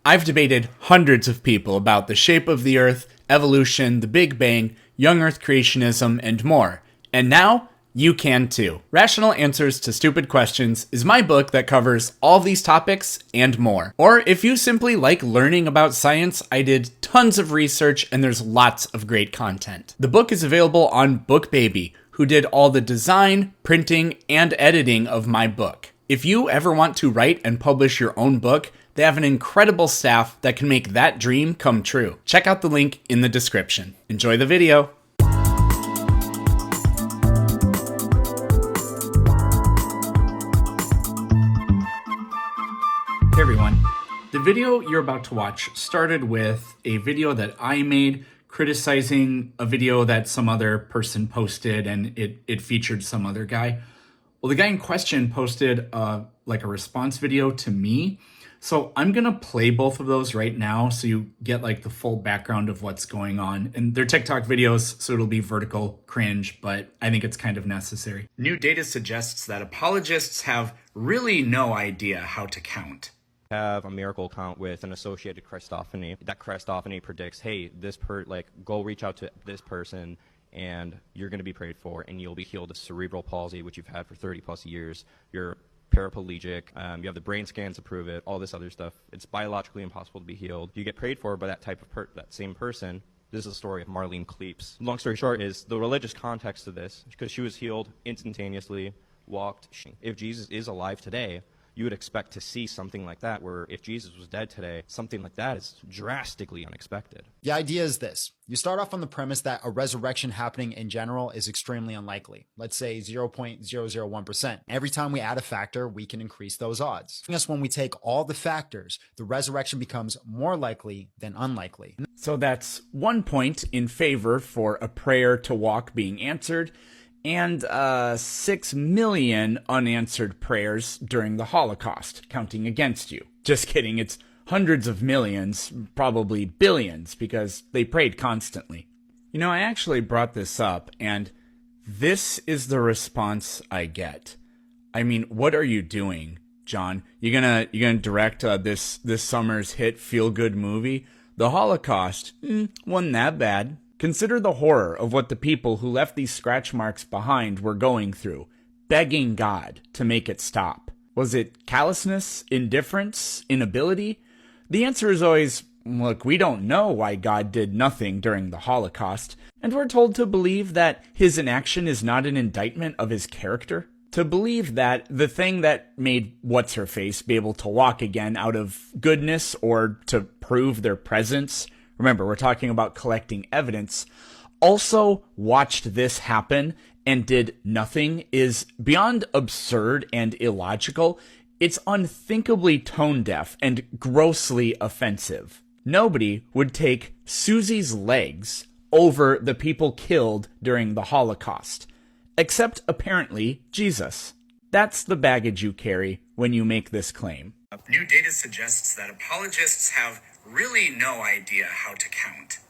I've debated hundreds of people about the shape of the Earth, evolution, the Big Bang, young Earth creationism, and more. And now, you can too. Rational Answers to Stupid Questions is my book that covers all these topics and more. Or if you simply like learning about science, I did tons of research and there's lots of great content. The book is available on BookBaby, who did all the design, printing, and editing of my book. If you ever want to write and publish your own book, they have an incredible staff that can make that dream come true. Check out the link in the description. Enjoy the video. Hey everyone. The video you're about to watch started with a video that I made criticizing a video that some other person posted, and it featured some other guy. Well, the guy in question posted a response video to me. So I'm going to play both of those right now so you get the full background of what's going on. And they're TikTok videos, so it'll be vertical cringe, but I think it's kind of necessary. New data suggests that apologists have really no idea how to count. Have a miracle count with an associated Christophany. That Christophany predicts, hey, go reach out to this person and you're going to be prayed for and you'll be healed of cerebral palsy, which you've had for 30 plus years. You're paraplegic, you have the brain scans to prove it, all this other stuff. It's biologically impossible to be healed. You get prayed for by that type of that same person. This is the story of Marlene Kleeps. Long story short is the religious context of this, because she was healed instantaneously, walked. If Jesus is alive today, you would expect to see something like that, where if Jesus was dead today, something like that is drastically unexpected. The idea is this. You start off on the premise that a resurrection happening in general is extremely unlikely. Let's say 0.001%. Every time we add a factor, we can increase those odds. When we take all the factors, the resurrection becomes more likely than unlikely. So that's 1 point in favor for a prayer to walk being answered, and 6 million unanswered prayers during the Holocaust, counting against you. Just kidding, it's hundreds of millions, probably billions, because they prayed constantly. You know, I actually brought this up, and this is the response I get. I mean, what are you doing, John? You gonna direct this summer's hit feel-good movie? The Holocaust wasn't that bad. Consider the horror of what the people who left these scratch marks behind were going through, begging God to make it stop. Was it callousness, indifference, inability? The answer is always, look, we don't know why God did nothing during the Holocaust, and we're told to believe that his inaction is not an indictment of his character. To believe that the thing that made What's-Her-Face be able to walk again out of goodness or to prove their presence, remember, we're talking about collecting evidence, also watched this happen and did nothing is beyond absurd and illogical. It's unthinkably tone-deaf and grossly offensive. Nobody would take Susie's legs over the people killed during the Holocaust, except apparently Jesus. That's the baggage you carry when you make this claim. New data suggests that apologists have really no idea how to count.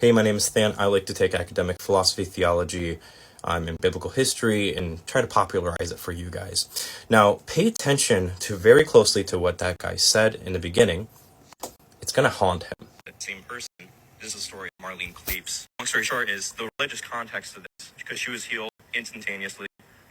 Hey, my name is Stan. I like to take academic philosophy, theology, and biblical history and try to popularize it for you guys. Now, pay attention very closely to what that guy said in the beginning. It's going to haunt him. That same person. This is the story of Marlene Kleeps. Long story short is the religious context of this, because she was healed instantaneously,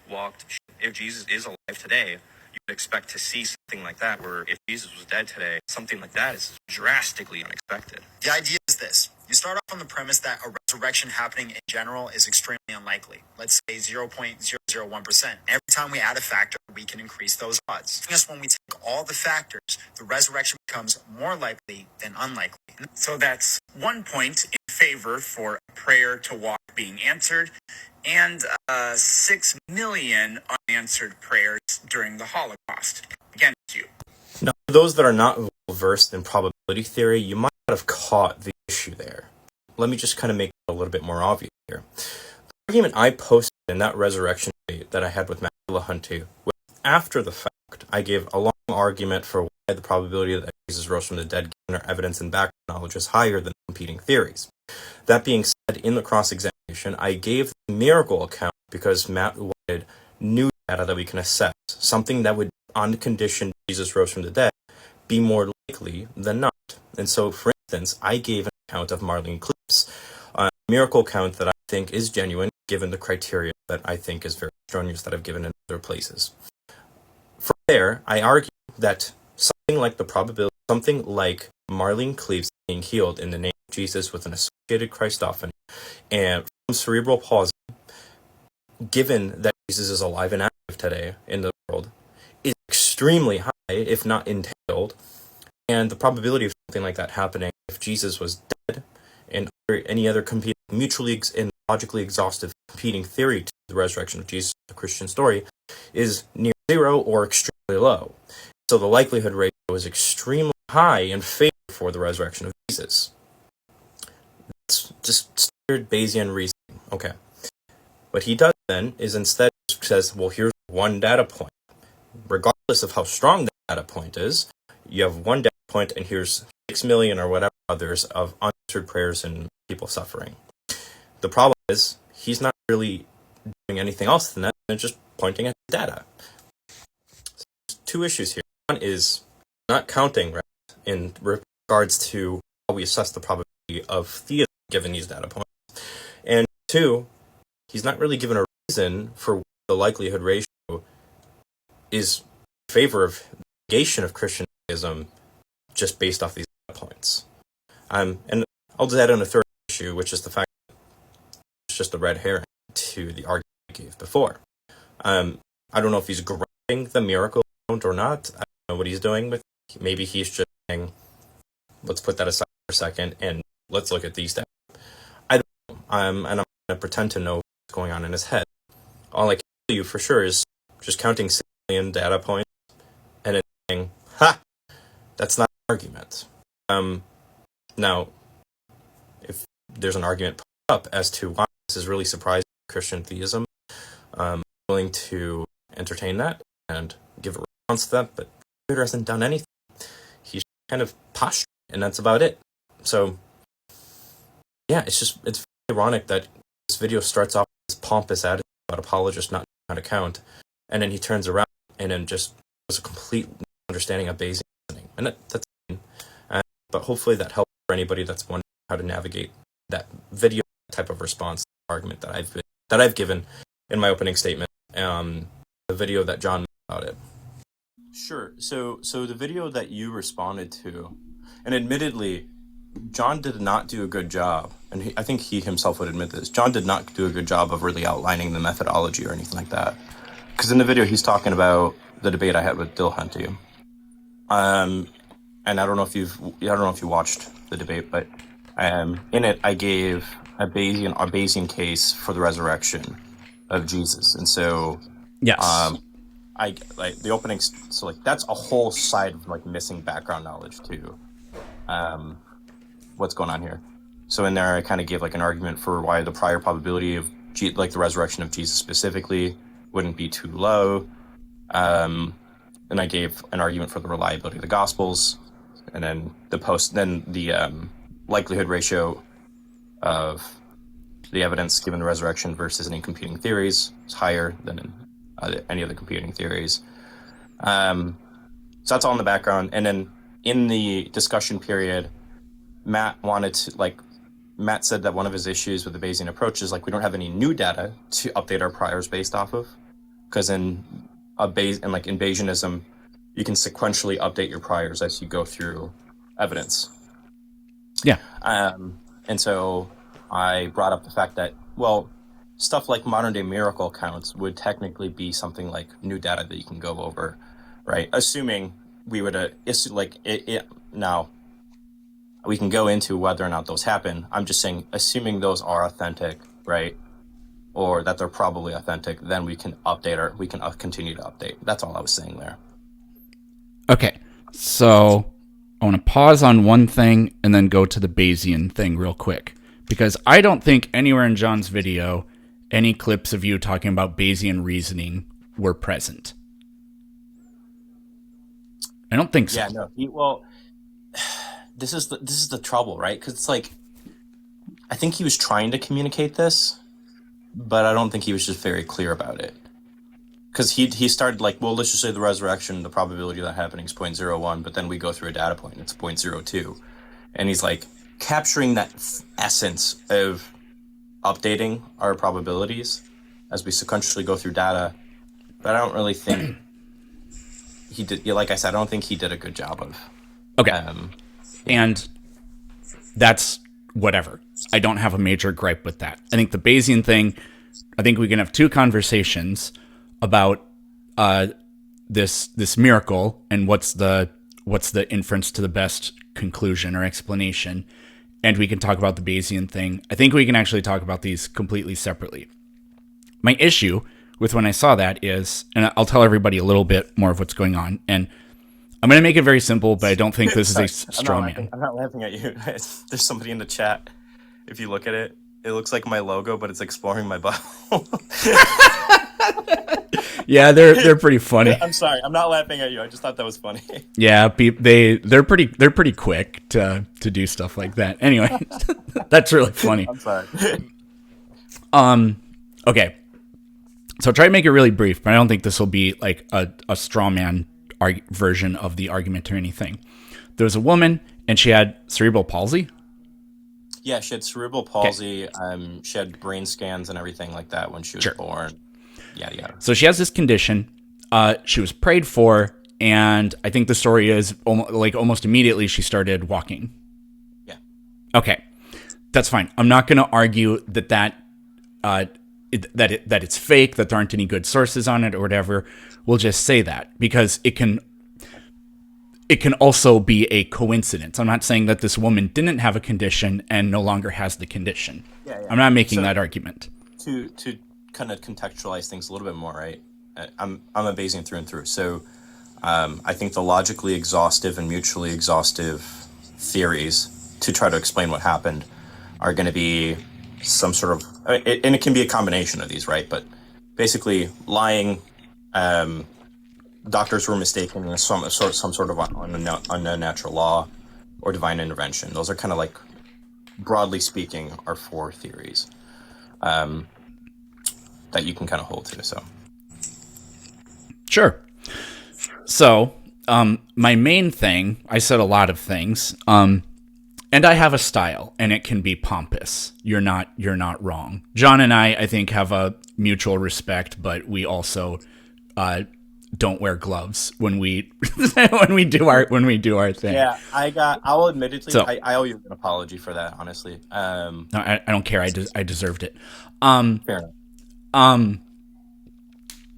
walked. If Jesus is alive today, you would expect to see something like that, where if Jesus was dead today, something like that is drastically unexpected. The idea is this. You start off on the premise that a resurrection happening in general is extremely unlikely. Let's say 0.001%. Every time we add a factor, we can increase those odds. When we take all the factors, the resurrection becomes more likely than unlikely. So that's 1 point in favor for a prayer to walk being answered, and 6 million unanswered prayers during the Holocaust against you. Now, for those that are not well-versed in probability theory, you might not have caught the issue there. Let me just kind of make it a little bit more obvious here. The argument I posted in that resurrection debate that I had with Matt Lahunty was after the fact. I gave a long argument for why the probability that Jesus rose from the dead, given our evidence and background knowledge, is higher than competing theories. That being said, in the cross-examination, I gave the miracle account because Matt wanted new data that we can assess, something that would, on the condition Jesus rose from the dead, be more likely than not. And so, for instance, I gave an account of Marlene Kleep's miracle count that I think is genuine, given the criteria that I think is very strenuous that I've given in other places. From there, I argue that something like Marlene Kleep's being healed in the name of Jesus with an associated Christophany and from cerebral palsy, given that Jesus is alive and active today in the world, is extremely high, if not entailed, and the probability of something like that happening if Jesus was dead and any other competing, mutually and logically exhaustive competing theory to the resurrection of Jesus, the Christian story, is near zero or extremely low. So the likelihood ratio is extremely high in favor for the resurrection of Jesus. That's just standard Bayesian reasoning. Okay. What he does then is instead says, well, here's one data point. Regardless of how strong the data point is, you have one data point and here's 6 million or whatever others of unanswered prayers and people suffering. The problem is he's not really doing anything else than that than just pointing at data. So there's two issues here. One is not counting right, in regards to how we assess the probability of theism given these data points. And two, he's not really given a reason for the likelihood ratio is in favor of negation of Christian theism just based off these data points. And I'll just add on a third issue, which is the fact that it's just a red herring to the argument I gave before. I don't know if he's granting the miracle count or not. I don't know what he's doing with it. Maybe he's just saying, let's put that aside for a second and let's look at these data. I don't know. And I'm going to pretend to know what's going on in his head. All I can tell you for sure is just counting 6 million data points and then saying, ha! That's not an argument. Now, if there's an argument put up as to why this is really surprising Christian theism, I'm willing to entertain that and give a response to that, but Peter hasn't done anything. He's kind of posturing, and that's about it. So, yeah, it's very ironic that this video starts off with this pompous attitude about apologists not knowing how to count, and then he turns around and then just has a complete understanding of Bayesian reasoning. And that's fine. But hopefully that helps for anybody that's wondering how to navigate that video type of response argument that I've given in my opening statement. The video that John made about it. Sure. So the video that you responded to, and admittedly, John did not do a good job, and I think he himself would admit this. John did not do a good job of really outlining the methodology or anything like that. Because in the video, he's talking about the debate I had with Dilhunty. And I don't know if you watched the debate, but in it, I gave a Bayesian case for the resurrection of Jesus, and so Yes. I like the opening. So like that's a whole side of like missing background knowledge to what's going on here. So in there, I kind of gave like an argument for why the prior probability of the resurrection of Jesus specifically wouldn't be too low. And I gave an argument for the reliability of the Gospels, and then the likelihood ratio of the evidence given the resurrection versus any competing theories is higher than in any of the competing theories. So that's all in the background. And then in the discussion period, Matt said that one of his issues with the Bayesian approach is like we don't have any new data to update our priors based off of, because in Bayesianism, you can sequentially update your priors as you go through evidence. Yeah. And so I brought up the fact that, well, stuff like modern day miracle counts would technically be something like new data that you can go over, right? Assuming we would now we can go into whether or not those happen. I'm just saying, assuming those are authentic, right? Or that they're probably authentic, then we can continue to update. That's all I was saying there. Okay, so I want to pause on one thing and then go to the Bayesian thing real quick, because I don't think anywhere in John's video any clips of you talking about Bayesian reasoning were present. I don't think so. Yeah, no. This is the trouble, right? Because it's like, I think he was trying to communicate this, but I don't think he was just very clear about it. Because he started like, well, let's just say the resurrection, the probability of that happening is 0.01, but then we go through a data point, it's 0.02. and he's like capturing that essence of updating our probabilities as we sequentially go through data. But I don't really think he did. Like I said, I don't think he did a good job of. Okay. And that's whatever. I don't have a major gripe with that. I think the Bayesian thing, I think we can have two conversations about this miracle and what's the inference to the best conclusion or explanation. And we can talk about the Bayesian thing. I think we can actually talk about these completely separately. My issue with when I saw that is, and I'll tell everybody a little bit more of what's going on, and I'm going to make it very simple, but I don't think this is a straw man. I'm not laughing at you. There's somebody in the chat. If you look at it, it looks like my logo, but it's exploring my butthole. Yeah, they're pretty funny. I'm sorry. I'm not laughing at you. I just thought that was funny. Yeah, they're pretty quick to do stuff like that. Anyway, that's really funny. I'm sorry. Okay. So try to make it really brief, but I don't think this will be like a straw man version of the argument or anything. There was a woman, and she had cerebral palsy. Yeah, she had cerebral palsy. Okay. She had brain scans and everything like that when she was born. Yeah. So she has this condition. She was prayed for, and I think the story is almost immediately she started walking. Yeah. Okay, that's fine. I'm not going to argue that it's fake, that there aren't any good sources on it or whatever. We'll just say that because it can also be a coincidence. I'm not saying that this woman didn't have a condition and no longer has the condition. Yeah. I'm not making that argument. To kind of contextualize things a little bit more, right? I'm a Bayesian through and through. So I think the logically exhaustive and mutually exhaustive theories to try to explain what happened are going to be some sort of, and it can be a combination of these, right? But basically lying, doctors were mistaken in some sort of unnatural law or divine intervention. Those are kind of like, broadly speaking, are four theories that you can kind of hold to. So, sure. So, my main thing, I said a lot of things, and I have a style, and it can be pompous. You're not wrong. John and I think, have a mutual respect, but we also don't wear gloves when we do our thing. Yeah, I'll admittedly, so, I owe you an apology for that, honestly. No, I don't care. I deserved it. Fair enough.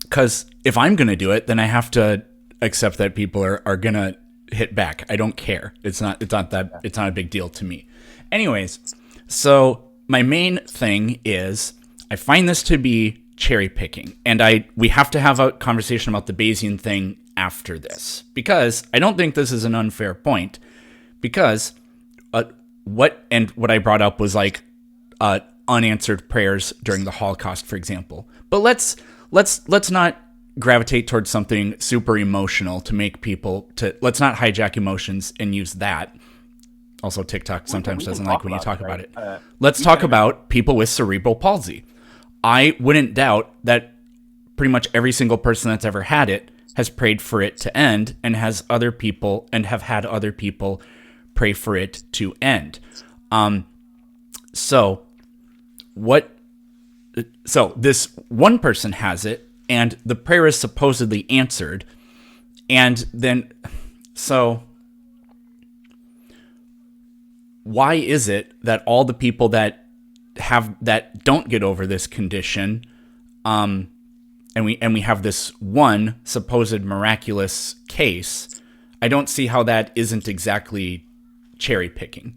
Because if I'm gonna do it, then I have to accept that people are gonna hit back. I don't care. It's not a big deal to me. Anyways, so my main thing is I find this to be cherry picking, and we have to have a conversation about the Bayesian thing after this, because I don't think this is an unfair point, because what I brought up was like unanswered prayers during the Holocaust, for example. But let's not gravitate towards something super emotional to make people let's not hijack emotions and use that. Also, TikTok sometimes doesn't like when you talk about it. Let's talk about people with cerebral palsy. I wouldn't doubt that pretty much every single person that's ever had it has prayed for it to end and have had other people pray for it to end. So this one person has it, and the prayer is supposedly answered, and then, so why is it that all the people that don't get over this condition, and we have this one supposed miraculous case, I don't see how that isn't exactly cherry picking.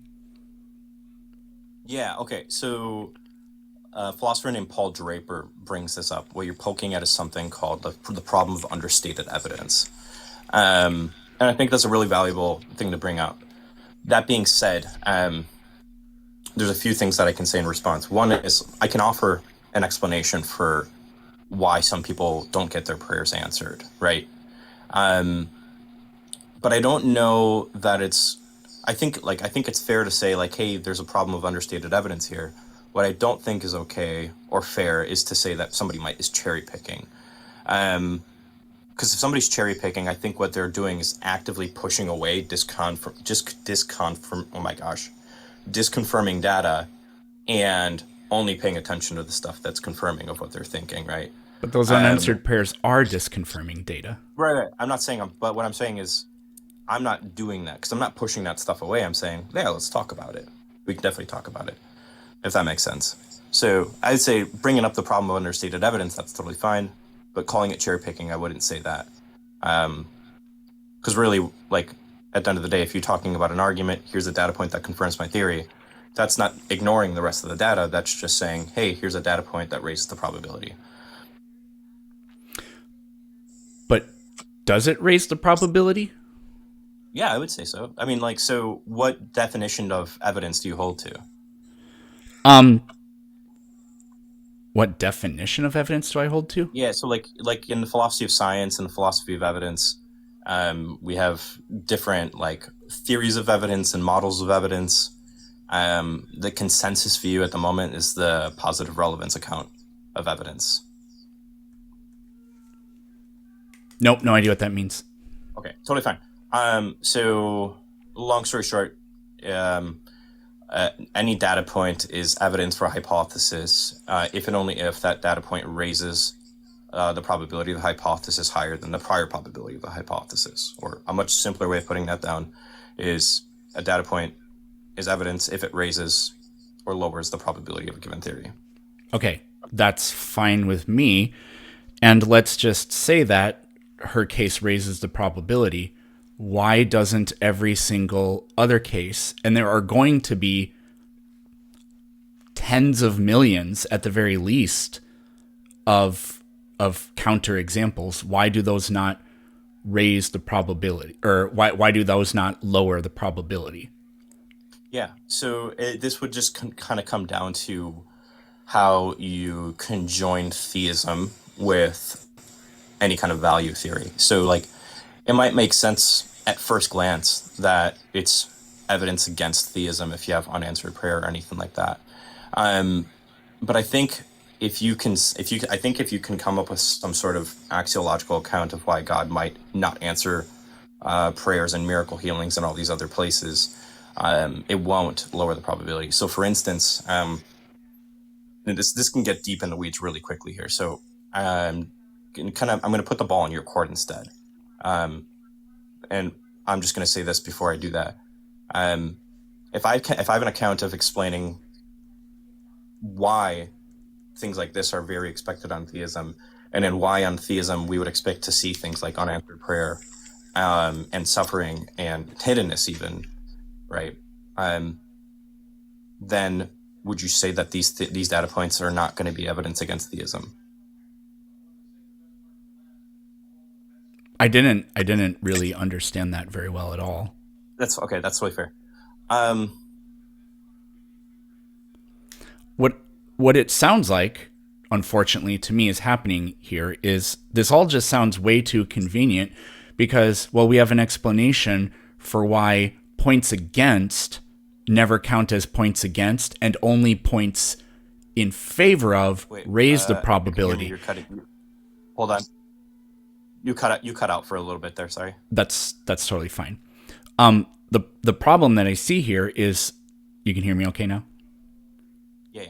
Yeah, okay, so a philosopher named Paul Draper brings this up. What you're poking at is something called the problem of understated evidence. And I think that's a really valuable thing to bring up. That being said, there's a few things that I can say in response. One is I can offer an explanation for why some people don't get their prayers answered, right? But I don't know that I think it's fair to say, like, hey, there's a problem of understated evidence here. What I don't think is okay or fair is to say that somebody is cherry picking. because if somebody's cherry picking, I think what they're doing is actively pushing away disconfirming data and only paying attention to the stuff that's confirming of what they're thinking, right? But those unanswered prayers are disconfirming data. Right. I'm not saying, but what I'm saying is I'm not doing that because I'm not pushing that stuff away. I'm saying, yeah, let's talk about it. We can definitely talk about it, if that makes sense. So I'd say bringing up the problem of understated evidence, that's totally fine. But calling it cherry picking, I wouldn't say that. Because really, like, at the end of the day, if you're talking about an argument, here's a data point that confirms my theory, that's not ignoring the rest of the data. That's just saying, hey, here's a data point that raises the probability. But does it raise the probability? Yeah, I would say so. I mean, like, so what definition of evidence do you hold to? What definition of evidence do I hold to? Yeah, so like in the philosophy of science and the philosophy of evidence, we have different like theories of evidence and models of evidence. The consensus view at the moment is the positive relevance account of evidence. Nope, no idea what that means. Okay, totally fine. So long story short, any data point is evidence for a hypothesis if and only if that data point raises the probability of the hypothesis higher than the prior probability of the hypothesis. Or a much simpler way of putting that down is a data point is evidence if it raises or lowers the probability of a given theory. Okay, that's fine with me. And let's just say that her case raises the probability. Why doesn't every single other case, and there are going to be tens of millions at the very least of counter examples, why do those not raise the probability, or why do those not lower the probability? Yeah, so this would just kind of come down to how you conjoin theism with any kind of value theory. So like it might make sense at first glance that it's evidence against theism if you have unanswered prayer or anything like that. But I think if you can come up with some sort of axiological account of why God might not answer prayers and miracle healings and all these other places, it won't lower the probability. So, for instance, this can get deep in the weeds really quickly here. So, I'm going to put the ball in your court instead. And I'm just going to say this before I do that. If I have an account of explaining why things like this are very expected on theism, and then why on theism we would expect to see things like unanswered prayer, and suffering and hiddenness even, right? Then would you say that these data points are not going to be evidence against theism? I didn't really understand that very well at all. That's okay. That's totally fair. What it sounds like, unfortunately to me, is happening here is this all just sounds way too convenient because, well, we have an explanation for why points against never count as points against and only points in favor of raise the probability. Hold on. You cut out for a little bit there, sorry. That's totally fine. The problem that I see here is, you can hear me okay now? Yeah.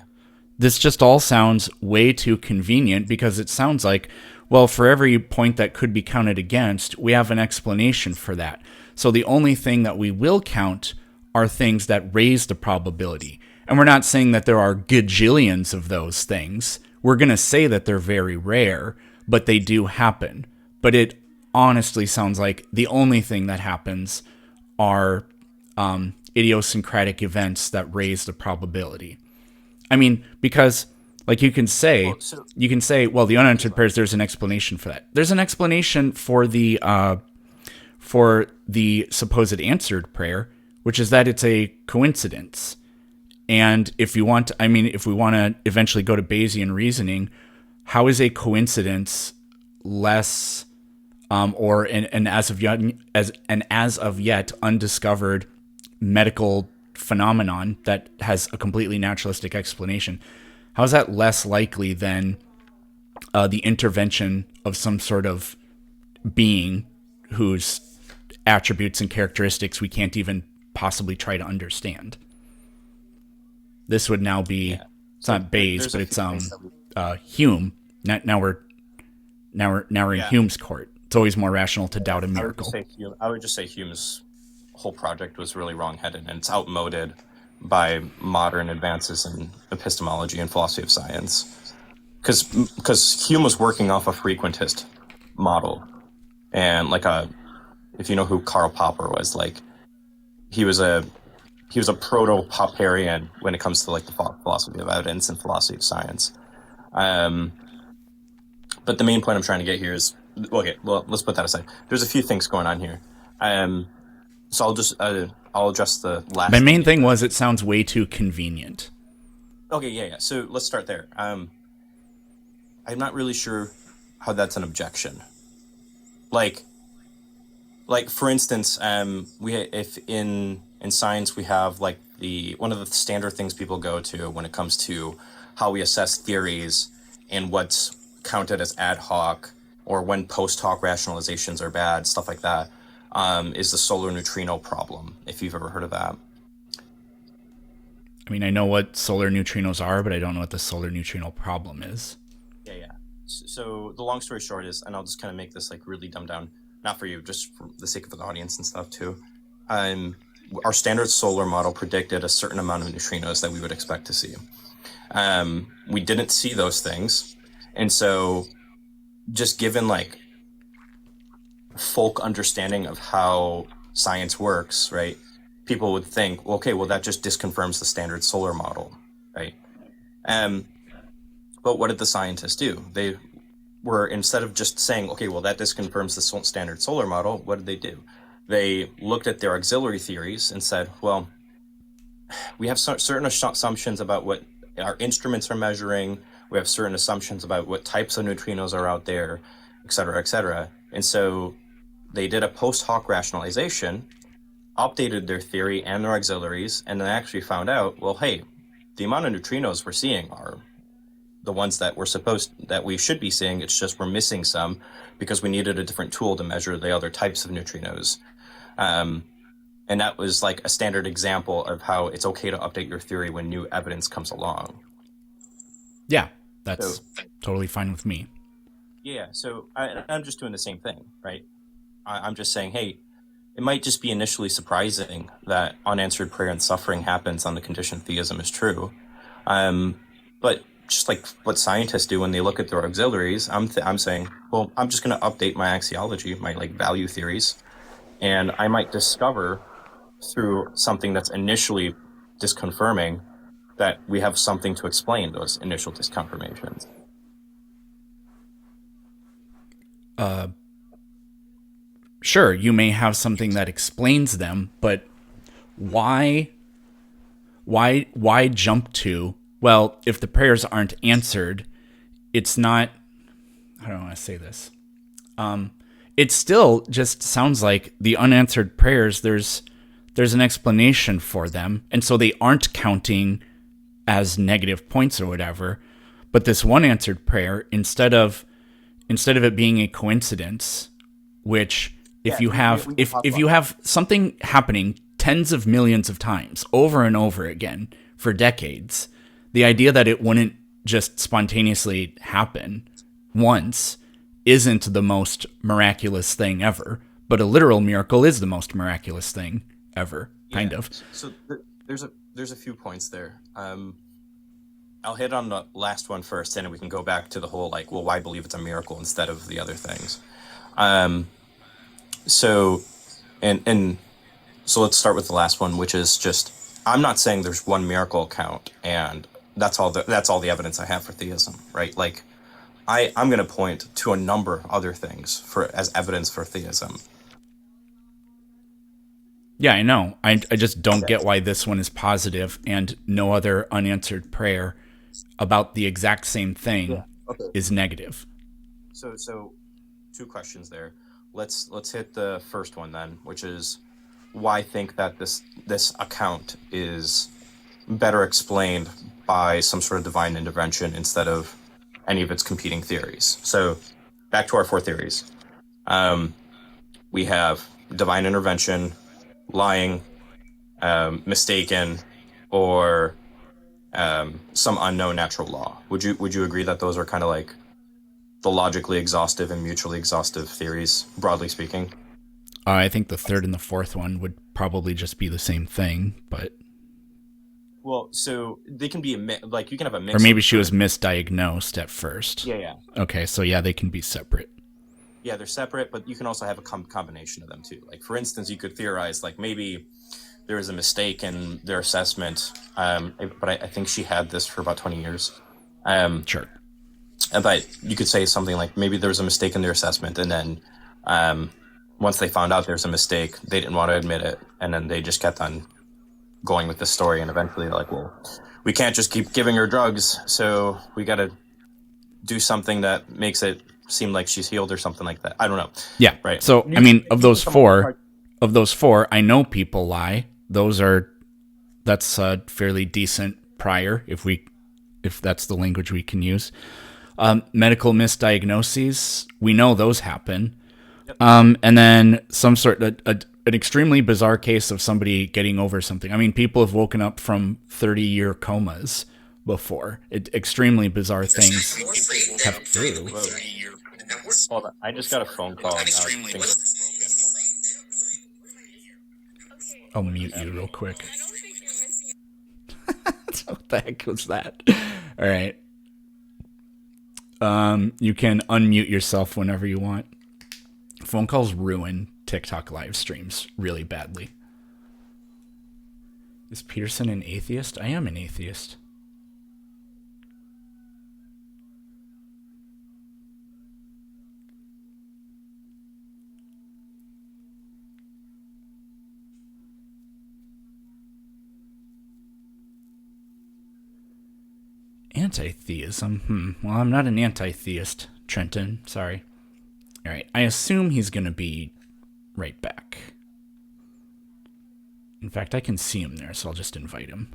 This just all sounds way too convenient because it sounds like, well, for every point that could be counted against, we have an explanation for that. So the only thing that we will count are things that raise the probability. And we're not saying that there are gajillions of those things. We're going to say that they're very rare, but they do happen. But it honestly sounds like the only thing that happens are idiosyncratic events that raise the probability. I mean, because like you can say, well, the unanswered prayers, there's an explanation for that. There's an explanation for the supposed answered prayer, which is that it's a coincidence. And if we want to eventually go to Bayesian reasoning, how is a coincidence less or an as of yet undiscovered medical phenomenon that has a completely naturalistic explanation? How is that less likely than the intervention of some sort of being whose attributes and characteristics we can't even possibly try to understand. This would now be it's not Bayes, but it's Hume. Now we're in Hume's court. It's always more rational to doubt a miracle. I would just say Hume's whole project was really wrong-headed, and it's outmoded by modern advances in epistemology and philosophy of science. Because Hume was working off a frequentist model, and if you know who Karl Popper was, he was a proto-Popperian when it comes to the philosophy of evidence and philosophy of science. But the main point I'm trying to get here is, okay, well, let's put that aside. There's a few things going on here. So I'll address the last. My main thing was it sounds way too convenient. Okay, yeah. So let's start there. I'm not really sure how that's an objection. Like for instance, if in science we have one of the standard things people go to when it comes to how we assess theories and what's counted as ad hoc or when post hoc rationalizations are bad, stuff like that, is the solar neutrino problem, if you've ever heard of that. I mean, I know what solar neutrinos are, but I don't know what the solar neutrino problem is. Yeah. So the long story short is, and I'll just kind of make this really dumbed down, not for you, just for the sake of the audience and stuff too. Our standard solar model predicted a certain amount of neutrinos that we would expect to see. We didn't see those things. And so just given folk understanding of how science works, right? People would think, okay, well, that just disconfirms the standard solar model, right? But what did the scientists do? They were, instead of just saying, okay, well, that disconfirms the standard solar model, what did they do? They looked at their auxiliary theories and said, well, we have certain assumptions about what our instruments are measuring. We have certain assumptions about what types of neutrinos are out there, et cetera, et cetera. And so they did a post hoc rationalization, updated their theory and their auxiliaries, and then actually found out, well, hey, the amount of neutrinos we're seeing are the ones that we should be seeing. It's just we're missing some because we needed a different tool to measure the other types of neutrinos. And that was a standard example of how it's okay to update your theory when new evidence comes along. Yeah, that's totally fine with me. Yeah, so I'm just doing the same thing, right? I'm just saying, hey, it might just be initially surprising that unanswered prayer and suffering happens on the condition theism is true. But just like what scientists do when they look at their auxiliaries, I'm saying, well, I'm just going to update my axiology, my value theories, and I might discover through something that's initially disconfirming that we have something to explain those initial disconfirmations. Sure, you may have something that explains them, but why jump to, well, if the prayers aren't answered, it's not, I don't want to say this. It still just sounds like the unanswered prayers, there's an explanation for them, and so they aren't counting as negative points or whatever. But this one answered prayer, instead of it being a coincidence, which if you have something happening tens of millions of times over and over again for decades, the idea that it wouldn't just spontaneously happen once isn't the most miraculous thing ever. But a literal miracle is the most miraculous thing ever, kind of. So there's a few points there. I'll hit on the last one first, and then we can go back to the whole why believe it's a miracle instead of the other things. So let's start with the last one, which is just, I'm not saying there's one miracle account and that's all the evidence I have for theism, right? I'm going to point to a number of other things as evidence for theism. Yeah, I know. I just don't get why this one is positive and no other unanswered prayer about the exact same thing is negative. So two questions there. Let's hit the first one then, which is why think that this account is better explained by some sort of divine intervention instead of any of its competing theories. So back to our four theories. We have divine intervention, lying, mistaken, or some unknown natural law. Would you agree that those are kind of like the logically exhaustive and mutually exhaustive theories, broadly speaking? I think the third and the fourth one would probably just be the same thing, but Well, so they can be like you can have a mix. or maybe she was misdiagnosed at first. Yeah. Okay, so yeah, they can be separate. Yeah, they're separate, but you can also have a combination of them too. Like, for instance, you could theorize like maybe there was a mistake in their assessment, but I think she had this for about 20 years. Sure. But you could say something like maybe there was a mistake in their assessment, and then once they found out there's a mistake, they didn't want to admit it, and then they just kept on going with the story, and eventually they're like, well, we can't just keep giving her drugs, so we got to do something that makes it seem like she's healed or something like that. I don't know. Yeah. Right. So I mean, of those four, I know people lie. That's a fairly decent prior, if that's the language we can use. Medical misdiagnoses, we know those happen. Yep. And then some sort of an extremely bizarre case of somebody getting over something. I mean, people have woken up from 30-year comas before. Extremely bizarre things have true. Hold on. I just got a phone call. I'll mute you real quick. What the heck was that? All right. You can unmute yourself whenever you want. Phone calls ruin TikTok live streams really badly. Is Peterson an atheist? I am an atheist. Anti-theism? Well, I'm not an anti-theist, Trenton. Sorry. All right. I assume he's going to be right back. In fact, I can see him there, so I'll just invite him.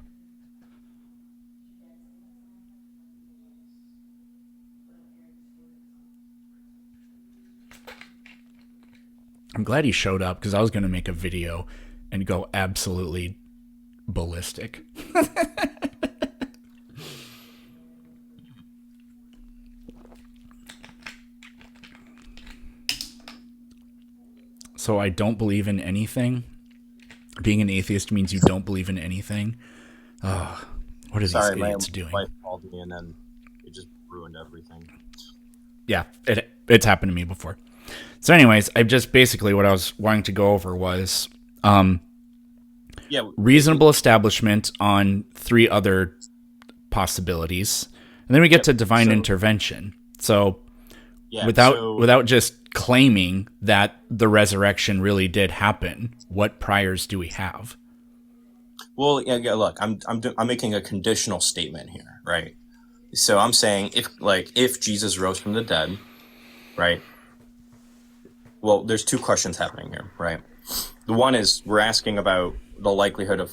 I'm glad he showed up because I was going to make a video and go absolutely ballistic. So I don't believe in anything. Being an atheist means you don't believe in anything. What are these idiots doing? My wife called me and then it just ruined everything. Yeah, it's happened to me before. So anyways, I just basically what I was wanting to go over was reasonable establishment on three other possibilities. And then we get to divine intervention. So without just claiming that the resurrection really did happen, what priors do we have? Well, yeah, look, I'm making a conditional statement here, right? So I'm saying if Jesus rose from the dead, right? Well, there's two questions happening here, right? The one is we're asking about the likelihood of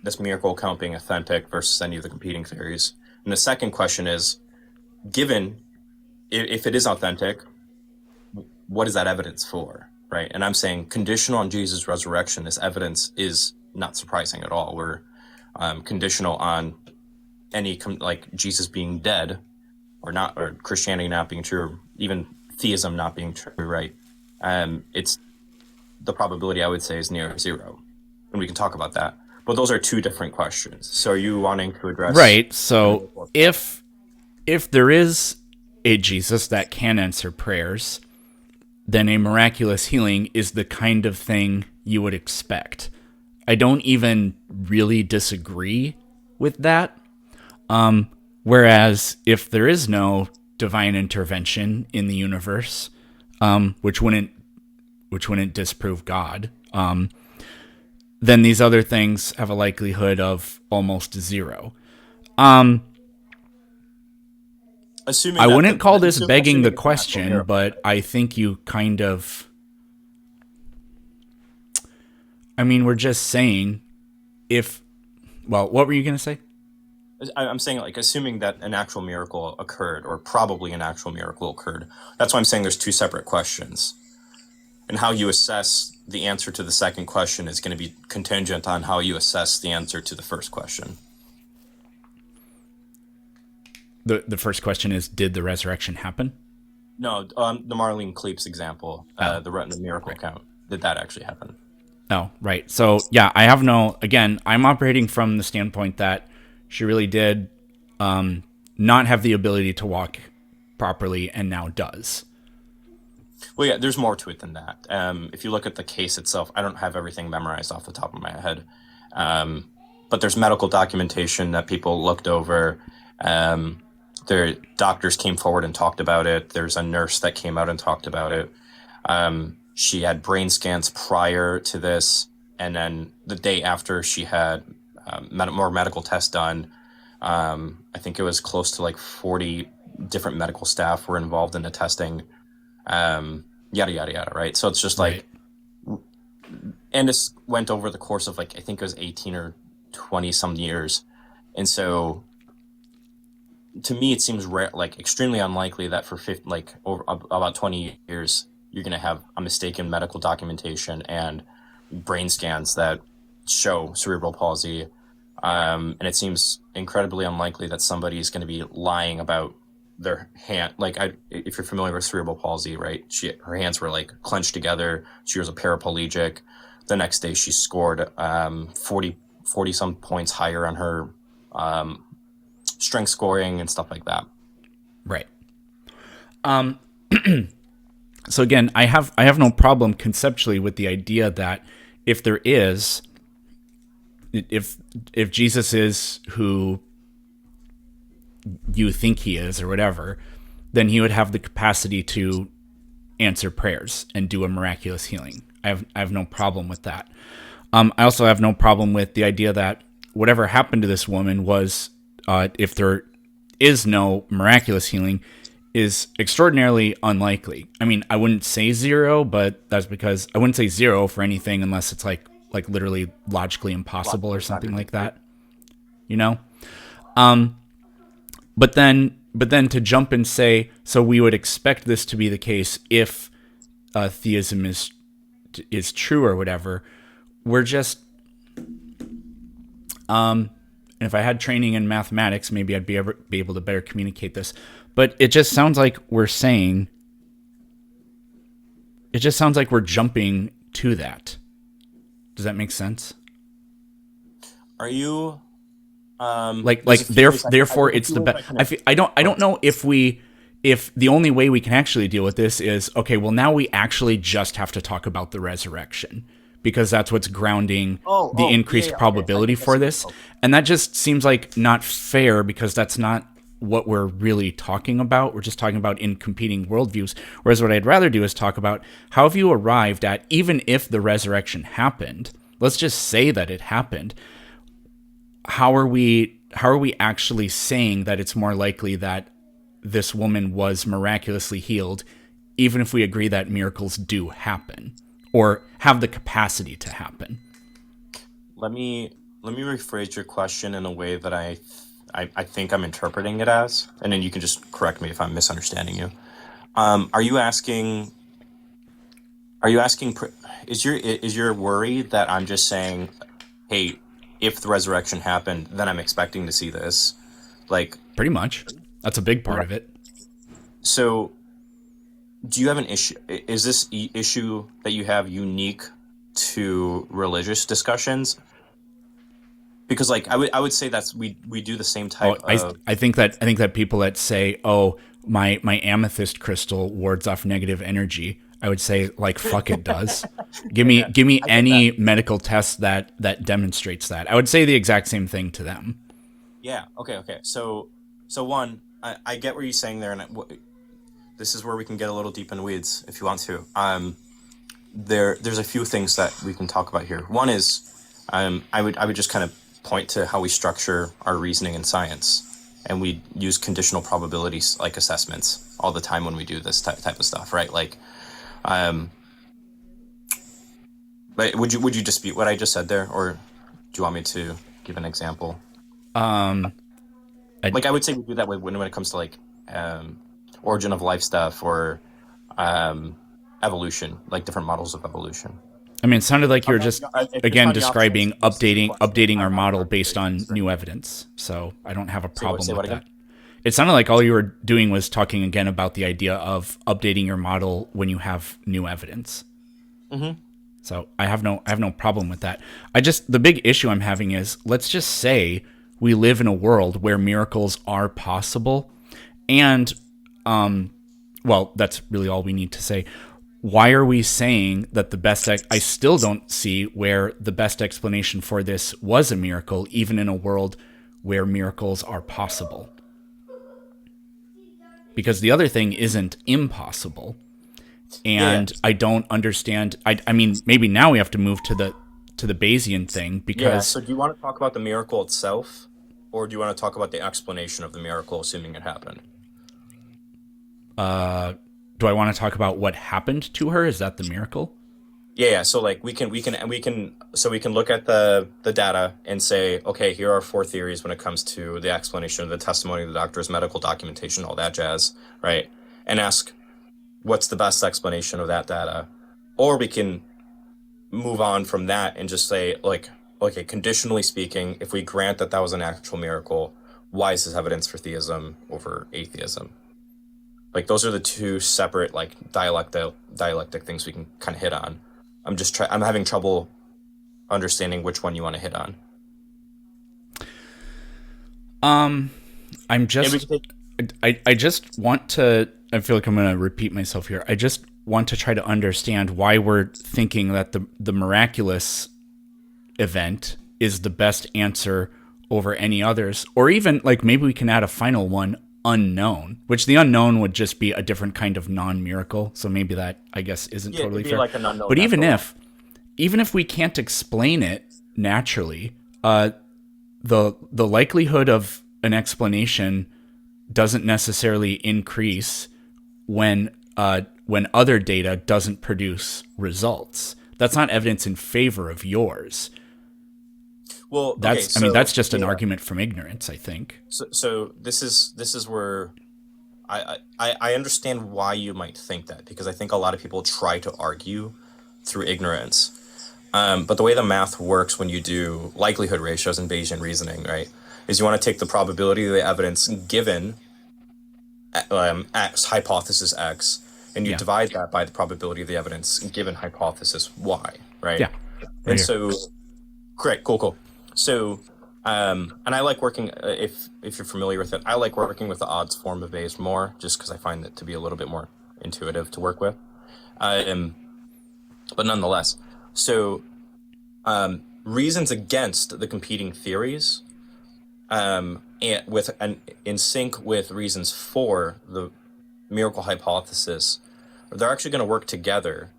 this miracle account being authentic versus any of the competing theories. And the second question is, given if it is authentic, what is that evidence for, right? And I'm saying conditional on Jesus' resurrection, this evidence is not surprising at all. We're conditional on any like Jesus being dead or not, or Christianity not being true, or even theism not being true, right? It's the probability, I would say, is near zero, and we can talk about that. But those are two different questions. So are you wanting to address? Right. So if there is a Jesus that can answer prayers, then a miraculous healing is the kind of thing you would expect. I don't even really disagree with that. Whereas if there is no divine intervention in the universe, which wouldn't disprove God, then these other things have a likelihood of almost zero. Assuming I wouldn't call this begging the question, but I think you kind of... I mean, we're just saying if... Well, what were you going to say? I'm saying, like, assuming that an actual miracle occurred, or probably an actual miracle occurred. That's why I'm saying there's two separate questions. And how you assess the answer to the second question is going to be contingent on how you assess the answer to the first question. The first question is, did the resurrection happen? No, the Marlene Kleep's example, the miracle account. Did that actually happen? Oh, right. So, yeah, I have again, I'm operating from the standpoint that she really did not have the ability to walk properly and now does. Well, yeah, there's more to it than that. If you look at the case itself, I don't have everything memorized off the top of my head. But there's medical documentation that people looked over. Their doctors came forward and talked about it. There's a nurse that came out and talked about it. She had brain scans prior to this, and then the day after she had more medical tests done. I think it was close to like 40 different medical staff were involved in the testing. Yada, yada, yada, right? So it's just like, right. And this went over the course of like, I think it was 18 or 20 some years. And so to me, it seems like extremely unlikely that for over about 20 years, you're going to have a mistaken medical documentation and brain scans that show cerebral palsy. And it seems incredibly unlikely that somebody is going to be lying about their hand. Like, if you're familiar with cerebral palsy, right? Her hands were like clenched together. She was a paraplegic. The next day she scored 40 some points higher on her strength scoring and stuff like that. Right. So again, I have no problem conceptually with the idea that if Jesus is who you think he is or whatever, then he would have the capacity to answer prayers and do a miraculous healing. I have no problem with that. I also have no problem with the idea that whatever happened to this woman was, if there is no miraculous healing, is extraordinarily unlikely. I mean, I wouldn't say zero, but that's because I wouldn't say zero for anything unless it's like literally logically impossible or something like that, you know? But then to jump and say, so we would expect this to be the case if theism is true or whatever. We're just, and if I had training in mathematics, maybe I'd be able to better communicate this. But it just sounds like we're jumping to that. Does that make sense? Are you therefore it's the best. I don't know if the only way we can actually deal with this is, okay, well, now we actually just have to talk about the resurrection because that's what's grounding the increased probability for this. And that just seems like not fair because that's not what we're really talking about. We're just talking about in competing worldviews. Whereas what I'd rather do is talk about how have you arrived at, even if the resurrection happened, let's just say that it happened. How are we actually saying that it's more likely that this woman was miraculously healed, even if we agree that miracles do happen or have the capacity to happen? Let me rephrase your question in a way that I think I'm interpreting it as, and then you can just correct me if I'm misunderstanding you. Are you asking? Is your worry that I'm just saying, hey, if the resurrection happened, then I'm expecting to see this? Like, pretty much. That's a big part of it. So, do you have an issue? Is this issue that you have unique to religious discussions? Because, like, I would say that's we do the same type of. I think that people that say, "Oh, my amethyst crystal wards off negative energy," I would say, like, fuck, it does. Give me any medical test that demonstrates that. I would say the exact same thing to them. Yeah. Okay. So one, I get what you're saying there, and this is where we can get a little deep in the weeds if you want to. There's a few things that we can talk about here. One is, I would just kind of point to how we structure our reasoning in science, and we use conditional probabilities like assessments all the time when we do this type of stuff, right? Like, but would you dispute what I just said there, or do you want me to give an example? I would say we do that when it comes to like origin of life stuff, or evolution, like different models of evolution. I mean, it sounded like you were just If you again find the option describing to use the updating question, our I'm not model arguing based on for new it. evidence. So I don't have a Say what- problem say with what that. again? It sounded like all you were doing was talking again about the idea of updating your model when you have new evidence. Mm-hmm. So I have no problem with that. The big issue I'm having is, let's just say we live in a world where miracles are possible, and well, that's really all we need to say. Why are we saying that the best? I still don't see where the best explanation for this was a miracle, even in a world where miracles are possible. Because the other thing isn't impossible, and Yeah. I don't understand. I mean, maybe now we have to move to the Bayesian thing Yeah. because So do you want to talk about the miracle itself, or do you want to talk about the explanation of the miracle, assuming it happened? do I want to talk about what happened to her? Is that the miracle? Yeah. So like we can look at the data and say, okay, here are four theories when it comes to the explanation of the testimony of the doctor's medical documentation, all that jazz, right? And ask, what's the best explanation of that data? Or we can move on from that and just say, like, okay, conditionally speaking, if we grant that that was an actual miracle, why is this evidence for theism over atheism? Like, those are the two separate, like, dialectic things we can kind of hit on. I'm having trouble understanding which one you want to hit on. I'm And we just can take, I just want to. I feel like I'm going to repeat myself here. I just want to try to understand why we're thinking that the miraculous event is the best answer over any others, or even like maybe we can add a final one, unknown, which the unknown would just be a different kind of non-miracle. So maybe that, I guess, isn't yeah, totally it'd be fair. like an unknown But even natural law. if we can't explain it naturally, the likelihood of an explanation doesn't necessarily increase when other data doesn't produce results. That's not evidence in favor of yours. Well, okay, That's I mean so that's just an yeah, argument from ignorance, I think. so this is where I understand why you might think that, because I think a lot of people try to argue through ignorance. But the way the math works when you do likelihood ratios and Bayesian reasoning, right, is you want to take the probability of the evidence given X, hypothesis X, and you Yeah. divide that by the probability of the evidence given hypothesis Y, right? Yeah. Right And here. so, great, cool. So, and I like working, if you're familiar with it, I like working with the odds form of Bayes more, just because I find it to be a little bit more intuitive to work with. Um, but nonetheless, so reasons against the competing theories, and in sync with reasons for the miracle hypothesis, they're actually going to work together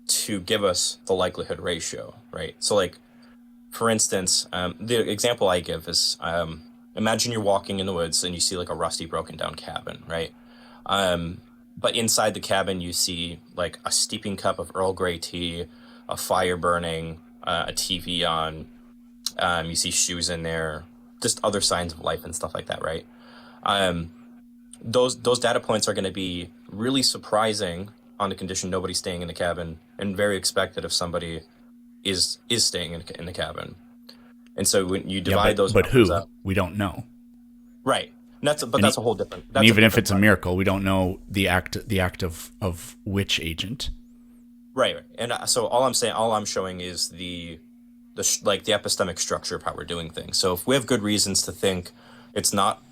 to give us the likelihood ratio, right? So, like, for instance, the example I give is, imagine you're walking in the woods and you see like a rusty, broken down cabin, right? But inside the cabin, you see like a steeping cup of Earl Grey tea, a fire burning, a TV on. You see shoes in there, just other signs of life and stuff like that, right? Those data points are going to be really surprising on the condition nobody's staying in the cabin, and very expected if somebody is staying in the cabin. And so when you Yeah, divide those but numbers who? up, We don't know. right? And And that's a whole different. and That's a even if different it's a part. miracle, we don't know the act of which agent. Right. And so all I'm showing is like the epistemic structure of how we're doing things. So if we have good reasons to think it's not,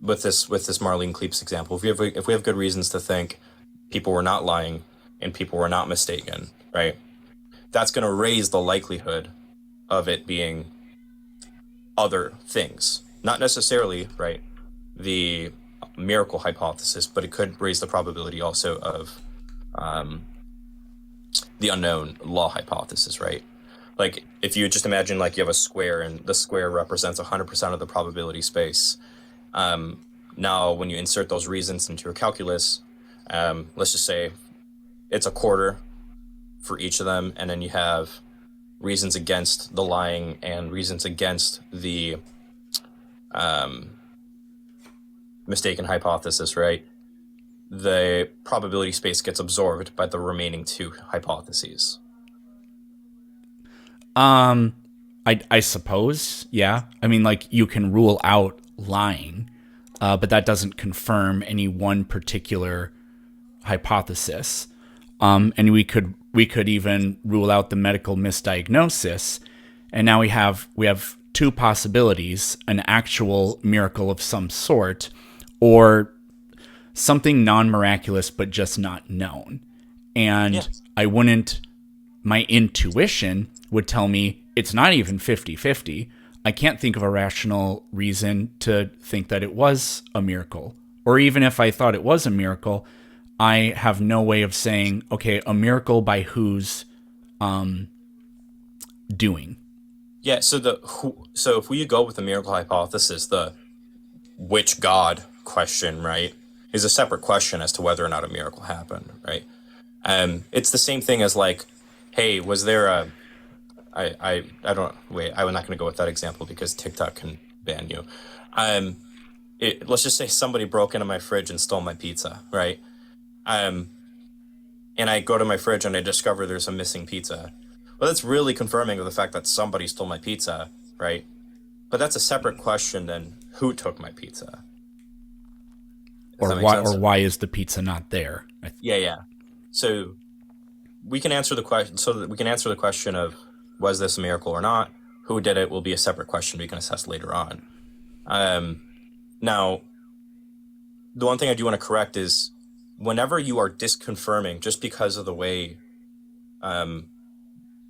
with this Marlene Kleep's example, if we have good reasons to think people were not lying and people were not mistaken, right? That's going to raise the likelihood of it being other things, not necessarily, right, the miracle hypothesis, but it could raise the probability also of the unknown law hypothesis, right? Like, if you just imagine like you have a square and the square represents 100% of the probability space. Now, when you insert those reasons into your calculus, let's just say it's a quarter for each of them, and then you have reasons against the lying and reasons against the mistaken hypothesis, right? the probability space gets absorbed by the remaining two hypotheses. I suppose, yeah. I mean, like, you can rule out lying, but that doesn't confirm any one particular hypothesis. And we could even rule out the medical misdiagnosis, and now we have two possibilities: an actual miracle of some sort, or something non-miraculous but just not known. And Yes. My intuition would tell me it's not even 50-50. I can't think of a rational reason to think that it was a miracle. Or even if I thought it was a miracle, I have no way of saying, okay, a miracle by whose doing. Yeah, so if we go with the miracle hypothesis, the which God question, right, is a separate question as to whether or not a miracle happened, right? It's the same thing as like, hey, was there a I don't wait, I'm not going to go with that example because TikTok can ban you. Let's just say somebody broke into my fridge and stole my pizza, right? And I go to my fridge and I discover there's a missing pizza. Well, that's really confirming of the fact that somebody stole my pizza, right? But that's a separate question than who took my pizza. Does that make sense? Why is the pizza not there? Yeah. So we can answer the question. So that we can answer the question of was this a miracle or not? Who did it will be a separate question we can assess later on. Now, the one thing I do want to correct is whenever you are disconfirming, just because of the way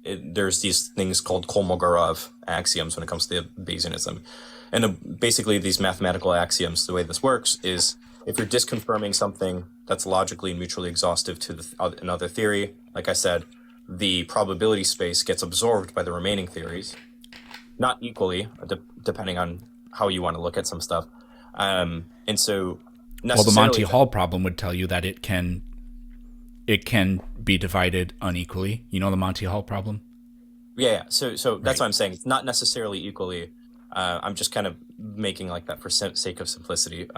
there's these things called Kolmogorov axioms when it comes to Bayesianism. And basically these mathematical axioms, the way this works is if you're disconfirming something that's logically and mutually exhaustive to another theory, like I said, the probability space gets absorbed by the remaining theories, not equally, depending on how you want to look at some stuff. And so well, the Monty Hall problem would tell you that it can be divided unequally. You know the Monty Hall problem? Yeah. So that's what I'm saying. It's not necessarily equally. I'm just kind of making like that for sake of simplicity.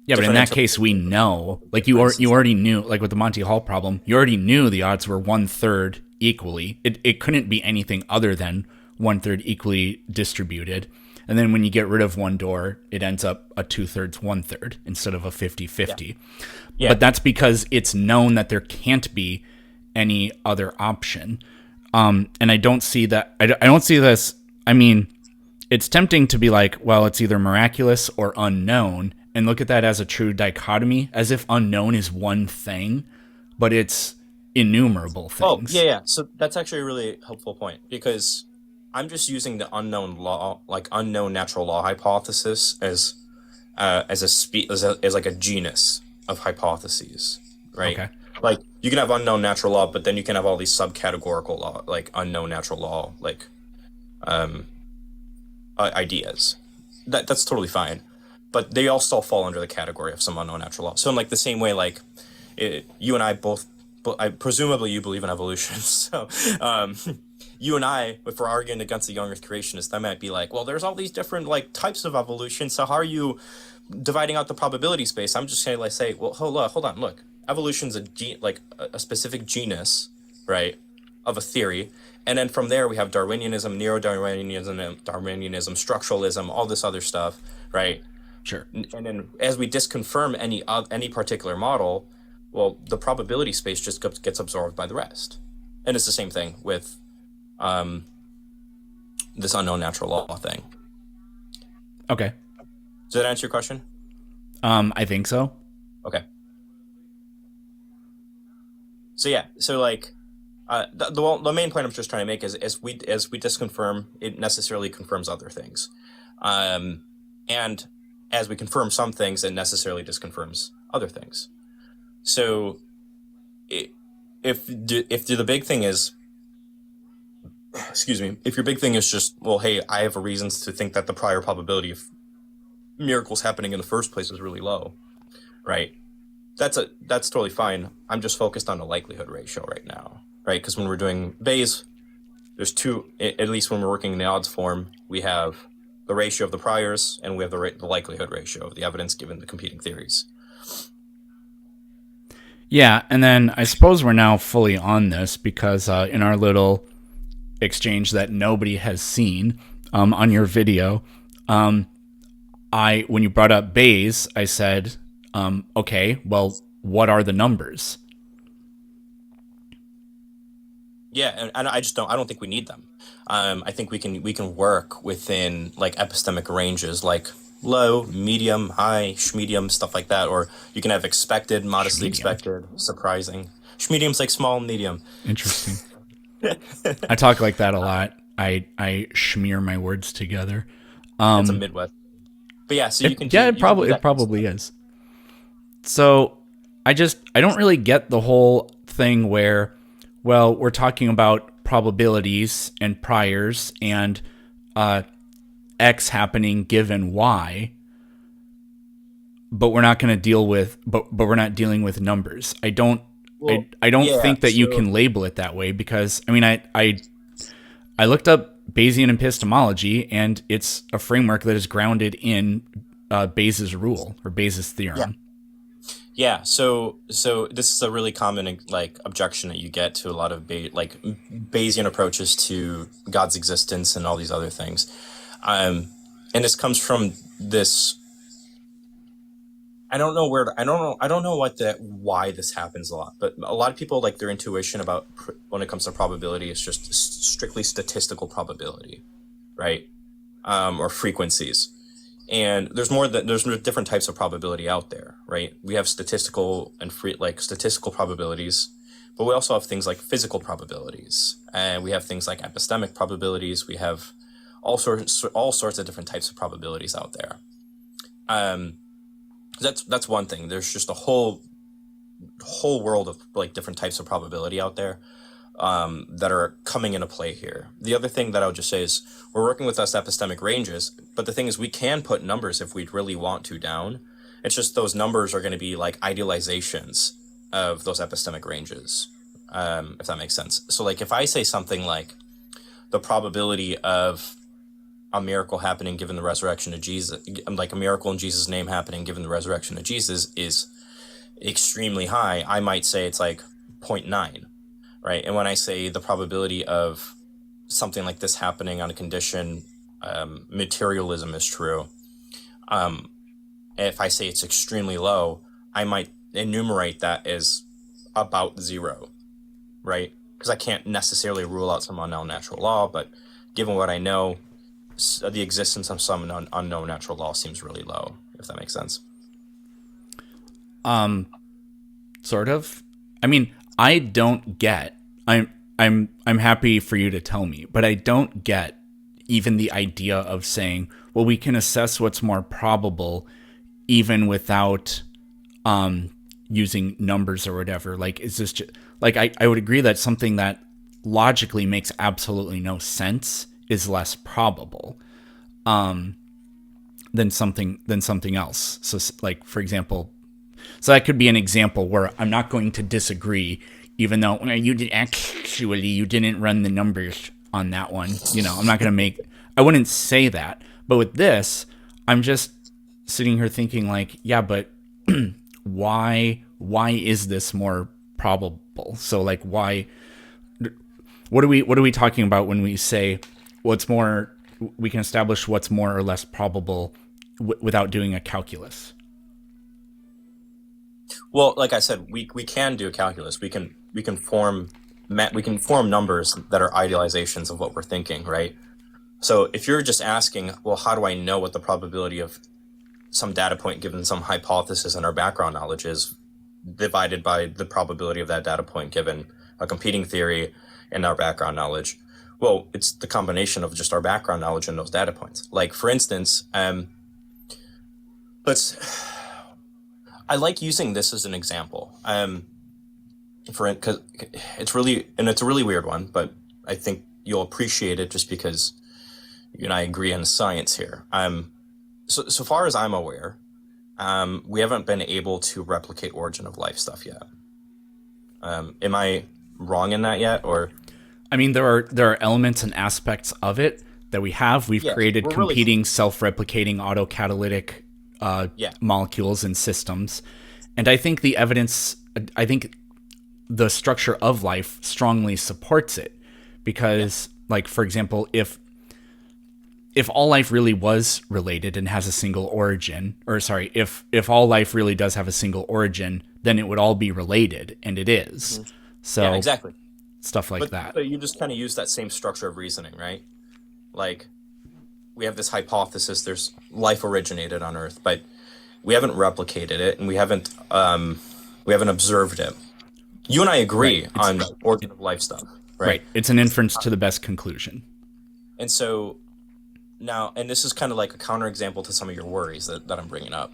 Yeah, but in that case, we know, like you already knew, like with the Monty Hall problem, you already knew the odds were 1/3 equally. It couldn't be anything other than 1/3 equally distributed. And then when you get rid of one door, it ends up a 2/3, 1/3 instead of a 50-50. Yeah. But that's because it's known that there can't be any other option. And I don't see that. I don't see this. I mean, it's tempting to be like, well, it's either miraculous or unknown, and look at that as a true dichotomy, as if unknown is one thing, but it's innumerable things. Oh, yeah. So that's actually a really helpful point because I'm just using the unknown natural law hypothesis as like a genus of hypotheses, right? Okay. Like you can have unknown natural law, but then you can have all these subcategorical law, like unknown natural law, like ideas. That's totally fine, but they all still fall under the category of some unknown natural law. So in like the same way, like you and I both, presumably you believe in evolution, so you and I, if we're arguing against the young Earth creationists, I might be like, well, there's all these different like types of evolution. So how are you dividing out the probability space? I'm just gonna like say, well, hold on, look, evolution's a specific genus, right, of a theory, and then from there we have Darwinianism, neo-Darwinianism, structuralism, all this other stuff, right? Sure. And then as we disconfirm any particular model, well, the probability space just gets absorbed by the rest, and it's the same thing with this unknown natural law thing. Okay. Does that answer your question? I think so. Okay. So yeah, so like the main point I'm just trying to make is as we disconfirm, it necessarily confirms other things, and as we confirm some things, it necessarily disconfirms other things. So if the big thing is, excuse me, if your big thing is just, well, hey, I have reasons to think that the prior probability of miracles happening in the first place is really low, right? That's totally fine. I'm just focused on the likelihood ratio right now, right? Because when we're doing Bayes, there's two, at least when we're working in the odds form, we have the ratio of the priors and we have the likelihood ratio of the evidence given the competing theories. Yeah, and then I suppose we're now fully on this because in our little exchange that nobody has seen on your video, when you brought up Bayes, I said, okay, well, what are the numbers? Yeah, and I don't think we need them. I think we can work within like epistemic ranges, like low, medium, high, schmedium, stuff like that. Or you can have expected, modestly Schmedium. expected, surprising. Schmedium's like small and medium. Interesting. I talk like that a lot. I smear my words together. It's a Midwest. But yeah, so you can Yeah, do, you can do it that kind of probably stuff. is. So I don't really get the whole thing where, well, we're talking about probabilities and priors and X happening given Y, but we're not going to deal with but we're not dealing with numbers. Well, I don't yeah. think that you So can label it that way because I mean I looked up Bayesian epistemology and it's a framework that is grounded in Bayes' rule or Bayes' yeah, theorem. yeah. So this is a really common like objection that you get to a lot of Bayesian approaches to God's existence and all these other things. And this comes from this. I don't know why this happens a lot, but a lot of people like their intuition about when it comes to probability is just strictly statistical probability, right? Or frequencies. And there's different types of probability out there, right? We have statistical and statistical probabilities, but we also have things like physical probabilities, and we have things like epistemic probabilities. We have all sorts of different types of probabilities out there. Um, that's one thing. There's just a whole world of like different types of probability out there that are coming into play here. The other thing that I would just say is we're working with us epistemic ranges, but the thing is we can put numbers if we really want to down. It's just those numbers are going to be like idealizations of those epistemic ranges, if that makes sense. So like if I say something like the probability of a miracle happening given the resurrection of Jesus, like a miracle in Jesus' name happening given the resurrection of Jesus is extremely high, I might say it's like 0.9, right? And when I say the probability of something like this happening on a condition, materialism is true. If I say it's extremely low, I might enumerate that as about zero, right? Because I can't necessarily rule out some unknown natural law, but given what I know, the existence of some unknown natural law seems really low, if that makes sense. Sort of. I mean, I don't get. I'm happy for you to tell me, but I don't get even the idea of saying, well, we can assess what's more probable even without using numbers or whatever. Like, is this just like I would agree that something that logically makes absolutely no sense is less probable than something else. So, like for example, so that could be an example where I'm not going to disagree, even though you didn't run the numbers on that one. You know, I'm not going to make. I wouldn't say that. But with this, I'm just sitting here thinking like, yeah, but why is this more probable? So like, why? What are we talking about when we say what's more? We can establish what's more or less probable without doing a calculus. Well, like I said, we can do a calculus. We can form numbers that are idealizations of what we're thinking, right? So if you're just asking, well, how do I know what the probability of some data point given some hypothesis in our background knowledge is divided by the probability of that data point given a competing theory in our background knowledge? Well, it's the combination of just our background knowledge and those data points. Like, for instance, I like using this as an example. Because it's a really weird one, but I think you'll appreciate it just because you and I agree on science here. So far as I'm aware, we haven't been able to replicate origin of life stuff yet. Am I wrong in that yet, or? I mean, there are elements and aspects of it that we have. We've created competing self-replicating autocatalytic Yeah. molecules and systems. And I think the evidence I think the structure of life strongly supports it, because like, for example, if all life really was related and has a single origin, or sorry, if all life really does have a single origin, then it would all be related, and it is. So Yeah, exactly. stuff like that. But you just kind of use that same structure of reasoning, right? Like, we have this hypothesis: there's life originated on Earth, but we haven't replicated it, and we haven't observed it. You and I agree on origin of life stuff, right? Right. It's an inference to the best conclusion. And so now, and this is kind of like a counterexample to some of your worries that I'm bringing up,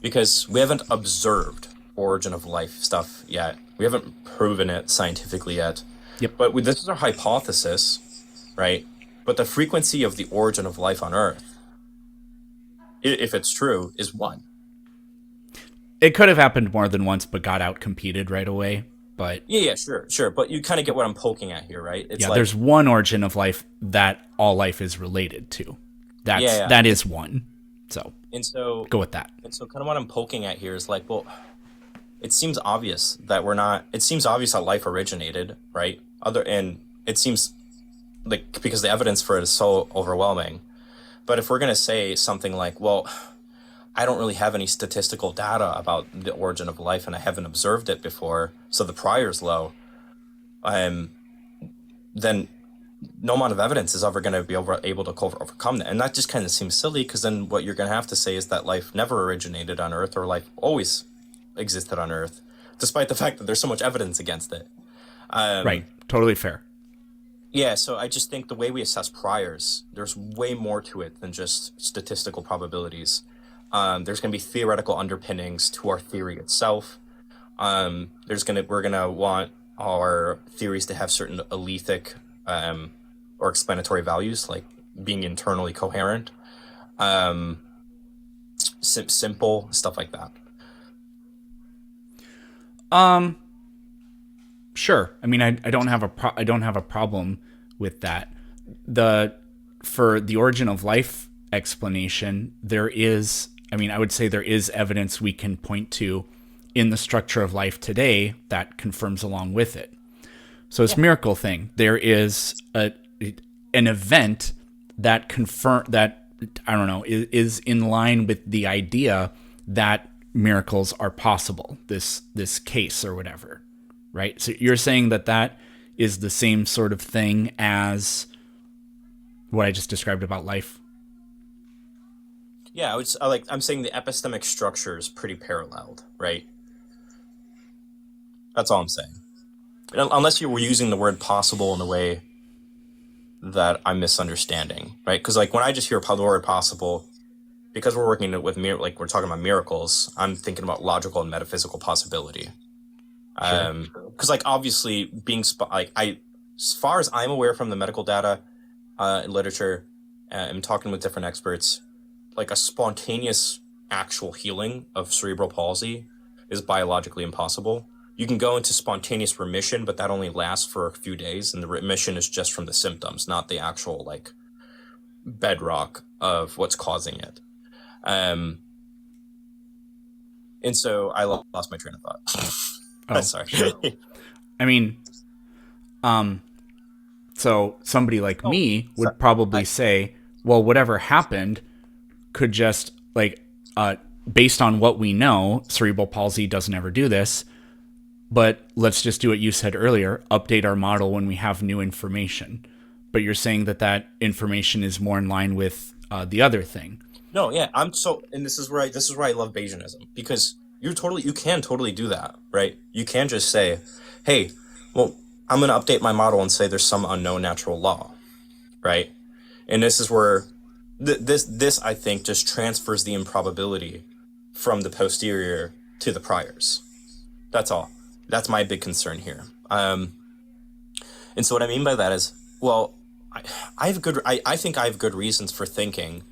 because we haven't observed origin of life stuff yet. We haven't proven it scientifically yet. Yep. But this is our hypothesis, right? But the frequency of the origin of life on Earth, if it's true, is 1. It could have happened more than once, but got out-competed right away. But Yeah, sure. But you kind of get what I'm poking at here, right? It's yeah, like, there's one origin of life that all life is related to. That is one. So and so go with that. And so kind of what I'm poking at here is like, well, it seems obvious that it seems obvious that life originated, right? And it seems like, because the evidence for it is so overwhelming. But if we're going to say something like, well, I don't really have any statistical data about the origin of life and I haven't observed it before, so the prior's low, then no amount of evidence is ever going to be able to overcome that. And that just kind of seems silly, because then what you're going to have to say is that life never originated on Earth, or life always existed on Earth, despite the fact that there's so much evidence against it. Right. Totally fair. Yeah, so I just think the way we assess priors, there's way more to it than just statistical probabilities. There's going to be theoretical underpinnings to our theory itself. We're gonna want our theories to have certain alethic or explanatory values, like being internally coherent, simple stuff like that. Sure. I mean, I don't have a problem with that. For the origin of life explanation, I would say there is evidence we can point to in the structure of life today that confirms along with it. So this miracle thing, there is an event that is in line with the idea that miracles are possible. This case or whatever, right? So you're saying that is the same sort of thing as what I just described about life? Yeah, I'm saying the epistemic structure is pretty paralleled, right? That's all I'm saying. Unless you were using the word possible in a way that I'm misunderstanding, right? Because like when I just hear the word possible, because we're working with we're talking about miracles, I'm thinking about logical and metaphysical possibility. Because like obviously as far as I'm aware from the medical data and literature, I'm talking with different experts, like a spontaneous actual healing of cerebral palsy is biologically impossible. You can go into spontaneous remission, but that only lasts for a few days, and the remission is just from the symptoms, not the actual like bedrock of what's causing it. And so I lost my train of thought. Oh, sorry. I mean, so somebody like me would probably say, well, whatever happened could just based on what we know, cerebral palsy doesn't ever do this, but let's just do what you said earlier, update our model when we have new information. But you're saying that information is more in line with the other thing. No, yeah, and this is where I love Bayesianism, because you can totally do that, right? You can just say, hey, well, I'm going to update my model and say there's some unknown natural law, right? And this is where this I think just transfers the improbability from the posterior to the priors. That's all. That's my big concern here. And so what I mean by that is, well, I think I have good reasons for thinking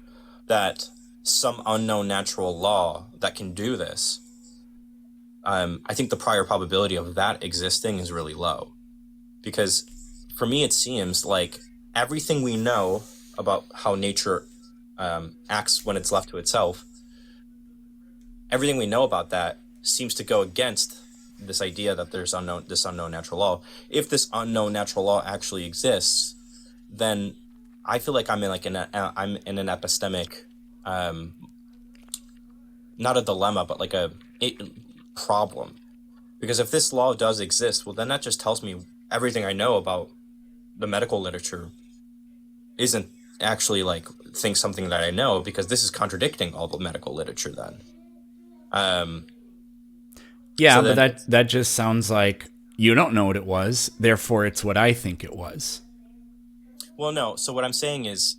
that some unknown natural law that can do this, I think the prior probability of that existing is really low. Because for me, it seems like everything we know about how nature acts when it's left to itself, everything we know about that seems to go against this idea that there's this unknown natural law. If this unknown natural law actually exists, then I feel like I'm in an epistemic, not a dilemma, but like a problem. Because if this law does exist, well, then that just tells me everything I know about the medical literature isn't actually like something that I know, because this is contradicting all the medical literature then. Yeah, So but then- that just sounds like you don't know what it was, therefore it's what I think it was. Well, no. So what I'm saying is,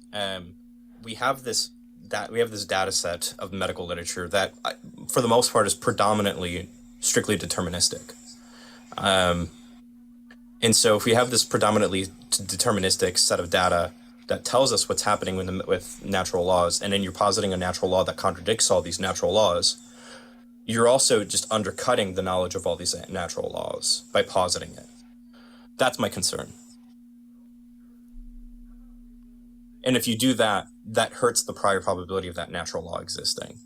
we have this data set of medical literature that, for the most part, is predominantly strictly deterministic. And so if we have this predominantly deterministic set of data that tells us what's happening with natural laws, and then you're positing a natural law that contradicts all these natural laws, you're also just undercutting the knowledge of all these natural laws by positing it. That's my concern. And if you do that, that hurts the prior probability of that natural law existing.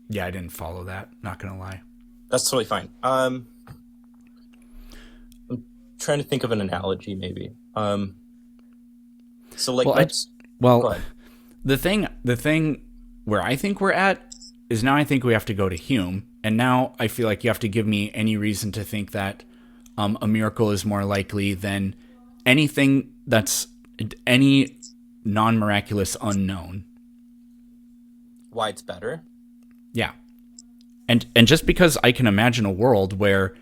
Yeah, I didn't follow that, not gonna lie. That's totally fine. I'm trying to think of an analogy, maybe. So like, Well, go ahead. the thing where I think we're at is now I think we have to go to Hume, and now I feel like you have to give me any reason to think that a miracle is more likely than anything that's any non-miraculous unknown. Why it's better? Yeah. And just because I can imagine a world where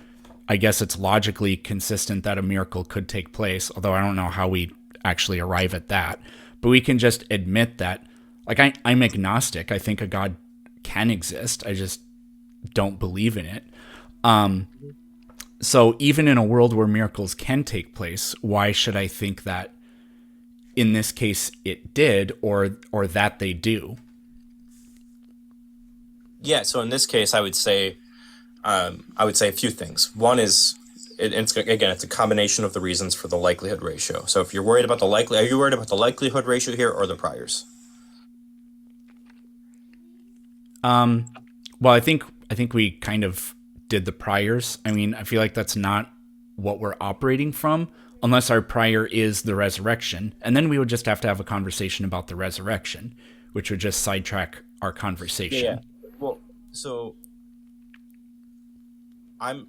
I guess it's logically consistent that a miracle could take place, although I don't know how we actually arrive at that, but we can just admit that, like, I'm agnostic. I think a God can exist. I just don't believe in it. So even in a world where miracles can take place, why should I think that in this case it did, or that they do? Yeah. So in this case, I would say a few things. One is, it's a combination of the reasons for the likelihood ratio. So if you're worried about are you worried about the likelihood ratio here or the priors? Well, I think we kind of did the priors. I mean, I feel like that's not what we're operating from, unless our prior is the resurrection. And then we would just have to have a conversation about the resurrection, which would just sidetrack our conversation. Yeah. Well, so I'm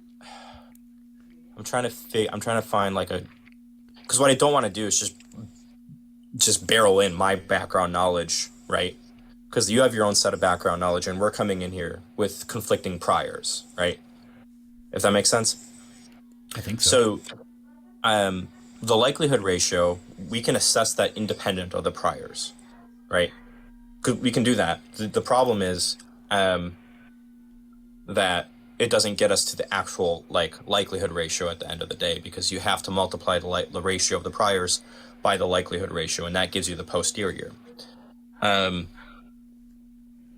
trying to find like because what I don't want to do is just barrel in my background knowledge, right? Because you have your own set of background knowledge, and we're coming in here with conflicting priors, right? If that makes sense. I think so. So, the likelihood ratio, we can assess that independent of the priors, right? We can do that. The problem is that it doesn't get us to the actual likelihood ratio at the end of the day, because you have to multiply the ratio of the priors by the likelihood ratio, and that gives you the posterior.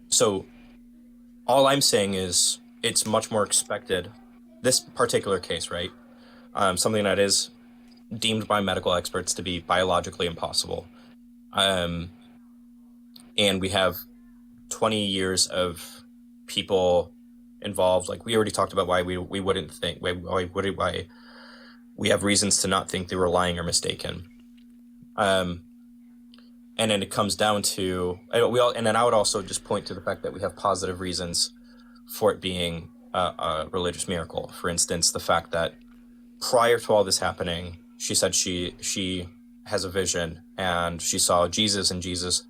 So all I'm saying is it's much more expected, this particular case, right? Something that is deemed by medical experts to be biologically impossible. And we have 20 years of people involved. Like, we already talked about why we wouldn't think, why we have reasons to not think they were lying or mistaken. And then it comes down to, and then I would also just point to the fact that we have positive reasons for it being a religious miracle. For instance, the fact that prior to all this happening, she said she has a vision and she saw Jesus, and Jesus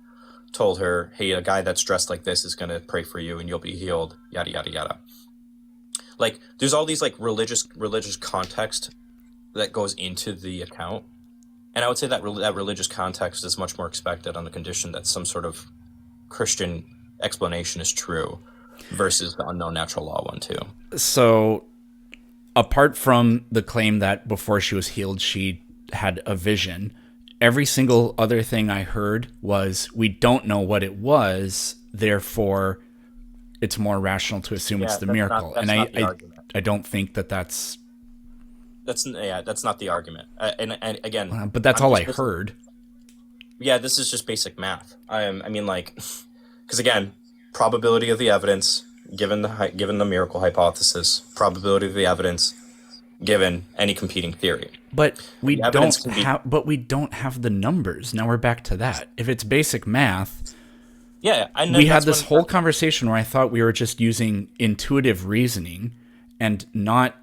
told her, hey, a guy that's dressed like this is going to pray for you and you'll be healed, yada, yada, yada. Like, there's all these like religious context that goes into the account. And I would say that that religious context is much more expected on the condition that some sort of Christian explanation is true, versus the unknown natural law one too. So apart from the claim that before she was healed, she had a vision, every single other thing I heard was, we don't know what it was, therefore it's more rational to assume it's the miracle. And I don't think that's not the argument. And again, but that's all I heard. Yeah, this is just basic math. I mean, like, because again, probability of the evidence, given the miracle hypothesis, probability of the evidence, given any competing theory. But we The evidence don't can be- have. But we don't have the numbers. Now we're back to that. If it's basic math, Yeah, I know we had that's this whole conversation where I thought we were just using intuitive reasoning and not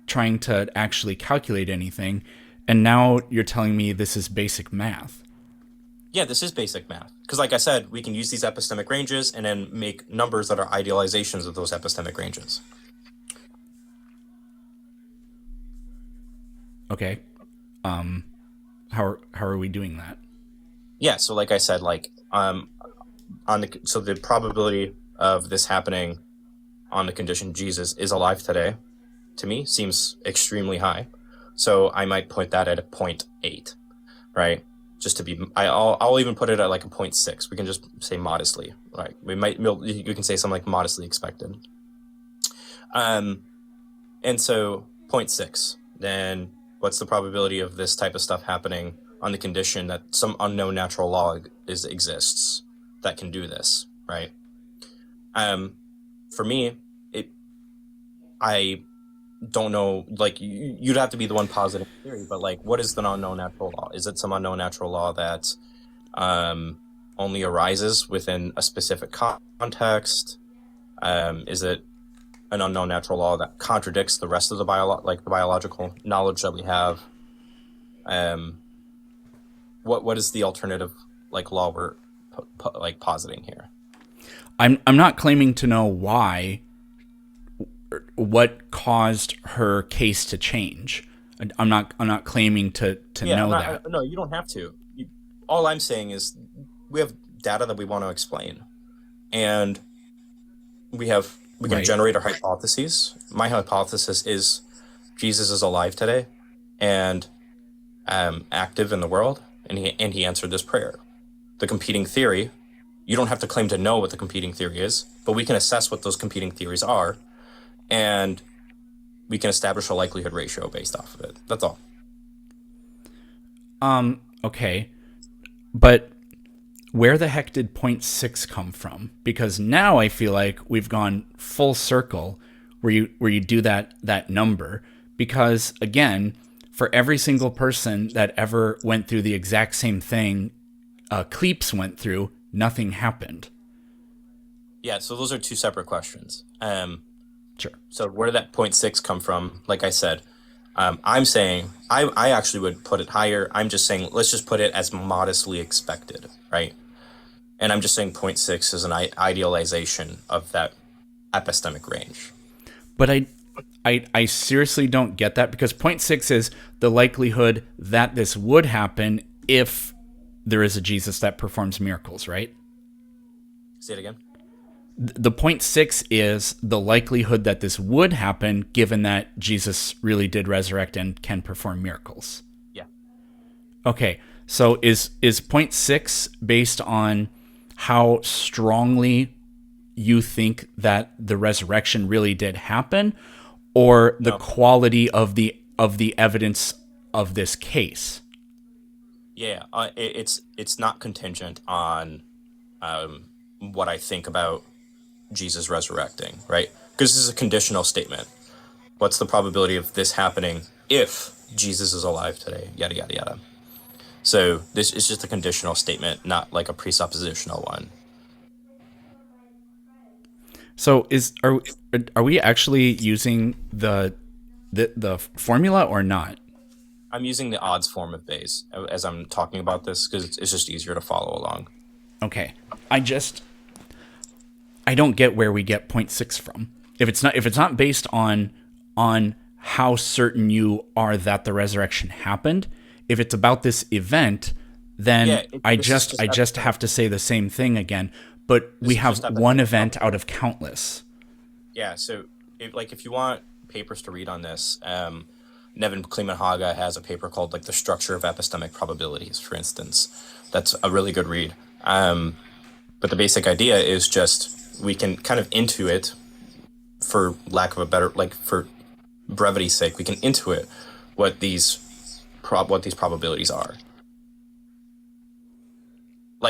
trying to actually calculate anything. And now you're telling me this is basic math. Yeah, this is basic math. Because like I said, we can use these epistemic ranges and then make numbers that are idealizations of those epistemic ranges. Okay. How are we doing that? Yeah, so like I said, like so the probability of this happening on the condition Jesus is alive today, to me, seems extremely high. So I might put that at a 0.8, right? Just to be, I'll even put it at like a 0.6. We can just say modestly, right? You can say something like modestly expected. And so 0.6, then what's the probability of this type of stuff happening on the condition that some unknown natural law exists that can do this, right? For me, I don't know, like, you'd have to be the one positing theory, but like, what is the unknown natural law? Is it some unknown natural law that only arises within a specific context? Is it an unknown natural law that contradicts the rest of the biological knowledge that we have? What is the alternative like law we're positing here? I'm not claiming to know what caused her case to change. I'm not claiming to know that. No, you don't have to. All I'm saying is we have data that we want to explain, and we can Right. generate our hypotheses. My hypothesis is Jesus is alive today and active in the world, and he answered this prayer. The competing theory, you don't have to claim to know what the competing theory is, but we can assess what those competing theories are, and we can establish a likelihood ratio based off of it. That's all. Okay. But where the heck did 0.6 come from? Because now I feel like we've gone full circle where you do that number. Because again, for every single person that ever went through the exact same thing Cleeps went through, nothing happened. Yeah, so those are two separate questions. Sure. So where did that 0.6 come from? Like I said, I'm saying I actually would put it higher. I'm just saying let's just put it as modestly expected, right? And I'm just saying 0.6 is an idealization of that epistemic range. But I seriously don't get that, because 0.6 is the likelihood that this would happen if there is a Jesus that performs miracles, right? Say it again. The 0.6 is the likelihood that this would happen given that Jesus really did resurrect and can perform miracles. Yeah. Okay, so is 0.6 based on how strongly you think that the resurrection really did happen, or the quality of the evidence of this case? Yeah, it's not contingent on what I think about Jesus resurrecting, right? Because this is a conditional statement. What's the probability of this happening if Jesus is alive today? Yada, yada, yada. So this is just a conditional statement, not like a presuppositional one. So are we actually using the formula or not? I'm using the odds form of Bayes as I'm talking about this because it's just easier to follow along. Okay. I don't get where we get 0.6 from. If it's not based on how certain you are that the resurrection happened, if it's about this event, then I just have to say the same thing again. But we have one event out of countless. Yeah, so if you want papers to read on this, Nevin Kleeman-Haga has a paper called The Structure of Epistemic Probabilities, for instance. That's a really good read. But the basic idea is just we can kind of intuit, for lack of a better, for brevity's sake, we can intuit what these probabilities are.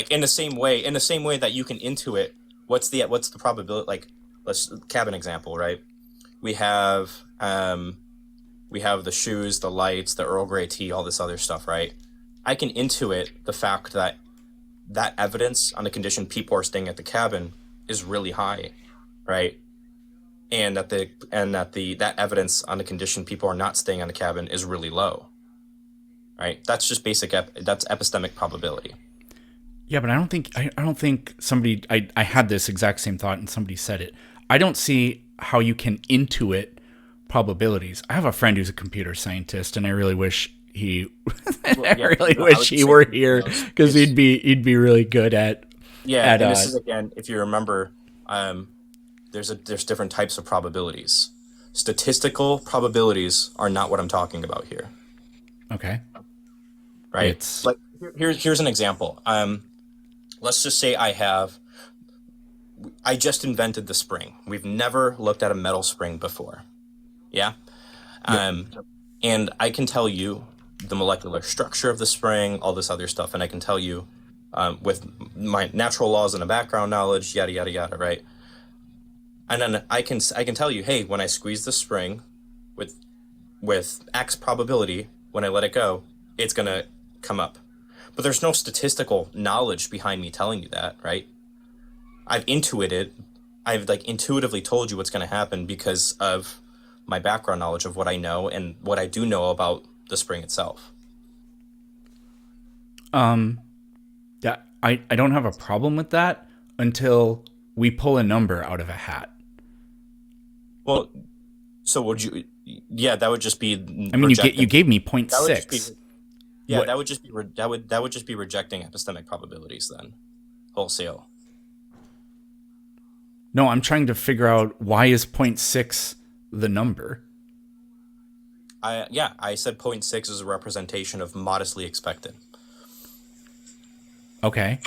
In the same way that you can intuit what's the probability? Like, let's cabin example, right? We have the shoes, the lights, the Earl Grey tea, all this other stuff, right? I can intuit the fact that evidence on the condition people are staying at the cabin is really high, right? And that that evidence on the condition people are not staying on the cabin is really low, right? That's just that's epistemic probability. Yeah, but I don't think somebody, I had this exact same thought and somebody said it. I don't see how you can intuit probabilities. I have a friend who's a computer scientist, and I really wish he he were here, because he'd be really good at and this is, again, if you remember, there's different types of probabilities. Statistical probabilities are not what I'm talking about here. Okay. Right. It's like, here's an example. Let's just say I just invented the spring. We've never looked at a metal spring before. Yeah. And I can tell you the molecular structure of the spring, all this other stuff, and I can tell you with my natural laws and the background knowledge, yada yada yada, right? And then I can tell you, hey, when I squeeze the spring with X probability, when I let it go, it's gonna come up. But there's no statistical knowledge behind me telling you that, right? I've intuitively told you what's gonna happen because of my background knowledge of what I know and what I do know about the spring itself. Yeah, I don't have a problem with that until we pull a number out of a hat. Well, so would you? Yeah, that would just be. I mean, you gave me 0.6. Yeah, what? that would just be rejecting epistemic probabilities then, wholesale. No, I'm trying to figure out, why is 0.6 the number? I said 0.6 is a representation of modestly expected. Okay.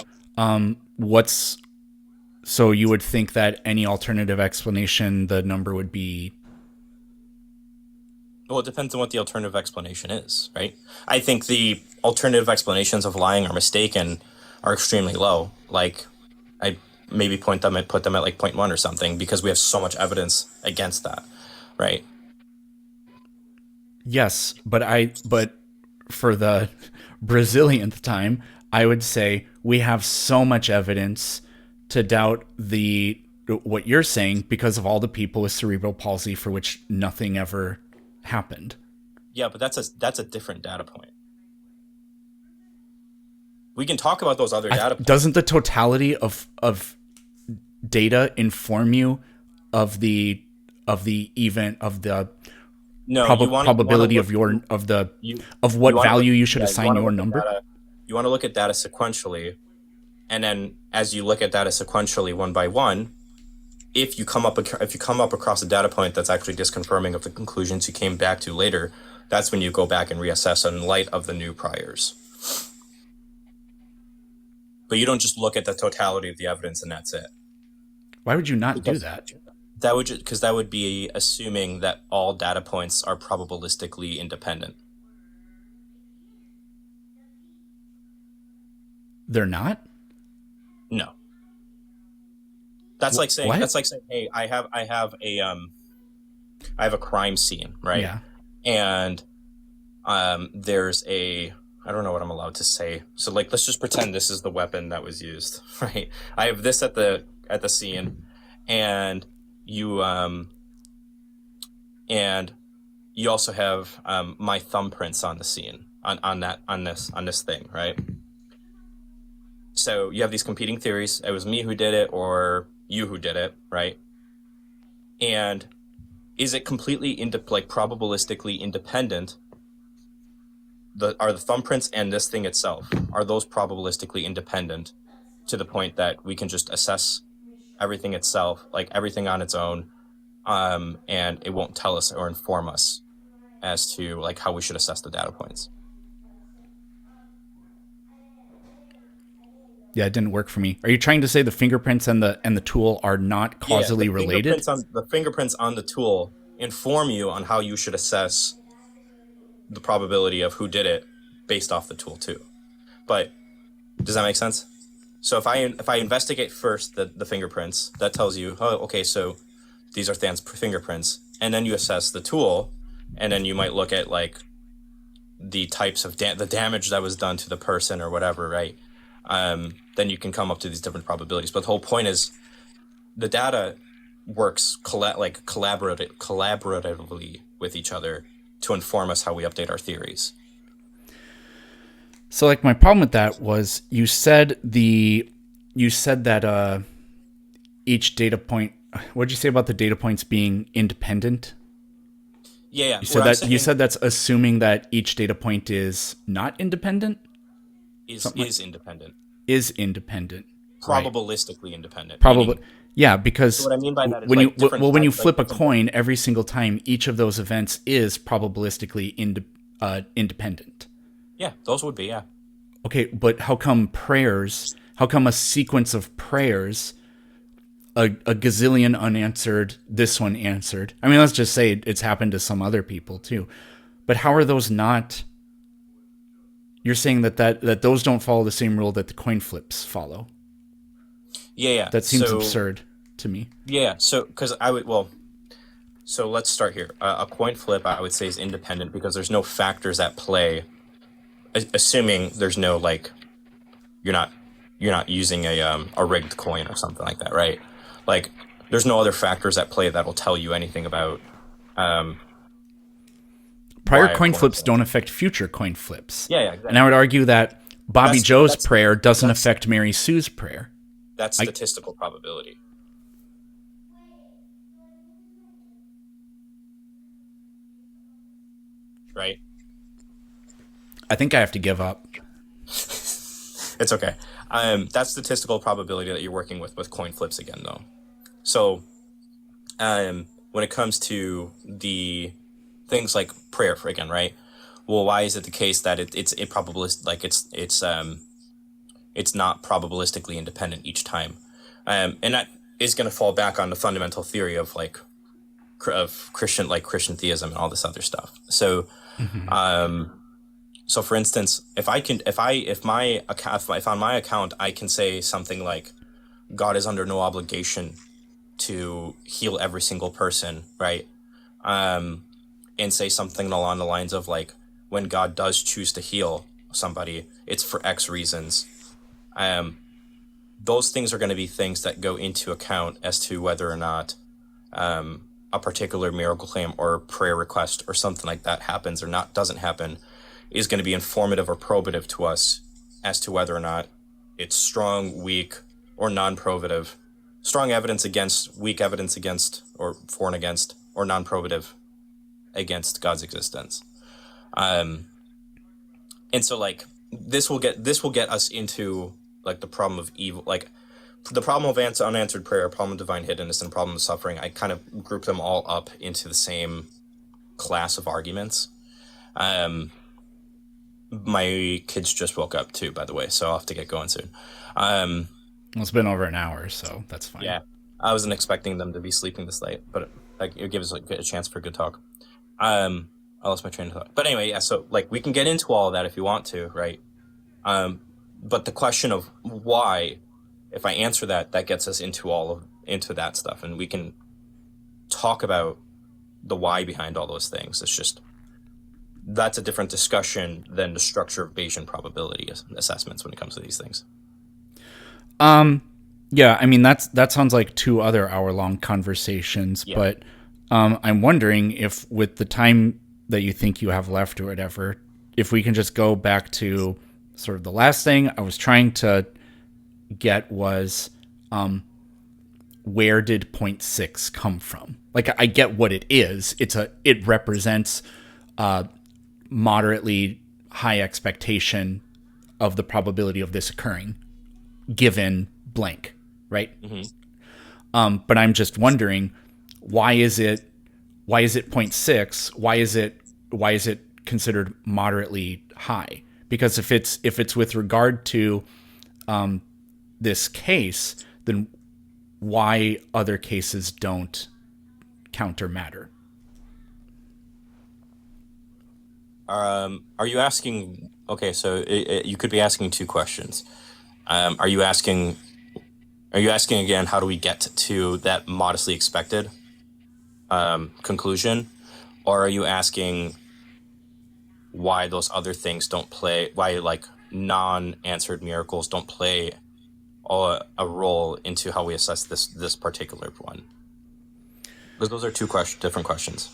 So you would think that any alternative explanation, the number would be... Well, it depends on what the alternative explanation is, right? I think the alternative explanations of lying or mistaken are extremely low. Like, I maybe put them at like 0.1 or something, because we have so much evidence against that, right? Yes, but for the Brazilianth time, I would say we have so much evidence to doubt what you're saying, because of all the people with cerebral palsy for which nothing ever happened. Yeah, but that's a different data point. We can talk about those other data points. Doesn't the totality of data inform you of the probability of what value you should assign your number? You want to look at data sequentially, and then as you look at data sequentially one by one, if you come up across a data point that's actually disconfirming of the conclusions you came back to later, that's when you go back and reassess in light of the new priors. But you don't just look at the totality of the evidence and that's it. Why would you not do that? Because that would be assuming that all data points are probabilistically independent. They're not? No. That's like saying what? That's like saying, hey, I have a crime scene, right? Yeah. And there's I don't know what I'm allowed to say. So like, let's just pretend this is the weapon that was used, right? I have this at the scene, and you also have my thumbprints on the scene on this thing, right? So you have these competing theories. It was me who did it, or you who did it, right? And is it completely probabilistically independent? Are the thumbprints and this thing itself, are those probabilistically independent to the point that we can just assess everything itself, like everything on its own, and it won't tell us or inform us as to like how we should assess the data points? Yeah, it didn't work for me. Are you trying to say the fingerprints and the tool are not causally related? The fingerprints on the tool inform you on how you should assess the probability of who did it based off the tool too. But does that make sense? So if I investigate first the fingerprints, that tells you, oh, okay, so these are Than's fingerprints, and then you assess the tool, and then you might look at like the types of the damage that was done to the person or whatever, right? Then you can come up to these different probabilities. But the whole point is the data works collaboratively with each other to inform us how we update our theories. So like my problem with that was you said that each data point, what did you say about the data points being independent? Yeah. You said that's assuming that each data point is not independent? Is independent. Is independent. Probabilistically right. Independent. Probably. Meaning, Yeah, because so what I mean by that is when you flip a coin, every single time, each of those events is probabilistically independent. Yeah, those would be, yeah. Okay, but how come a sequence of prayers, a gazillion unanswered, this one answered? I mean, let's just say it's happened to some other people too. But how are those not? You're saying that those don't follow the same rule that the coin flips follow. Yeah. That seems absurd to me. Yeah, so let's start here. A coin flip, I would say, is independent because there's no factors at play. Assuming there's no you're not using a rigged coin or something like that, right? Like, there's no other factors at play that'll tell you anything about. Prior coin flips don't affect future coin flips. Yeah, exactly. And I would argue that Bobby Joe's prayer doesn't affect Mary Sue's prayer. That's statistical probability. Right? I think I have to give up. It's okay. That's statistical probability that you're working with coin flips again, though. So, when it comes to the things like prayer, again, right? Well, why is it the case that it's not probabilistically independent each time? And that is going to fall back on the fundamental theory of Christian theism and all this other stuff. So, so for instance, if on my account I can say something like, God is under no obligation to heal every single person, right? And say something along the lines of when God does choose to heal somebody, it's for X reasons. Those things are going to be things that go into account as to whether or not a particular miracle claim or prayer request or something like that happens or doesn't happen, is going to be informative or probative to us as to whether or not it's strong, weak, or non-probative. Strong evidence against, weak evidence against, or for and against, or non-probative against God's existence. And so this will get us into the problem of evil, the problem of unanswered prayer, problem of divine hiddenness, and problem of suffering. I kind of group them all up into the same class of arguments. My kids just woke up too, by the way, so I'll have to get going soon. Well, it's been over an hour, so that's fine. Yeah, I wasn't expecting them to be sleeping this late, but it gives us a chance for good talk. I lost my train of thought. But anyway, yeah, so we can get into all of that if you want to, right? But the question of why, if I answer that gets us into that stuff, and we can talk about the why behind all those things. It's just that's a different discussion than the structure of Bayesian probability assessments when it comes to these things. Yeah, I mean that sounds like 2 other hour-long conversations, yeah. But I'm wondering if with the time that you think you have left or whatever, if we can just go back to sort of the last thing I was trying to get was where did 0.6 come from? I get what it is. It represents moderately high expectation of the probability of this occurring given blank, right? Mm-hmm. But I'm just wondering, why is it 0.6? Why is it considered moderately high? Because if it's with regard to this case, then why other cases don't counter matter? Are you asking? Okay, so you could be asking 2 questions. Are you asking? Are you asking again? How do we get to that modestly expected conclusion, or are you asking why those other things don't play? Why like non-answered miracles don't play a role into how we assess this particular one? Because those are two different questions.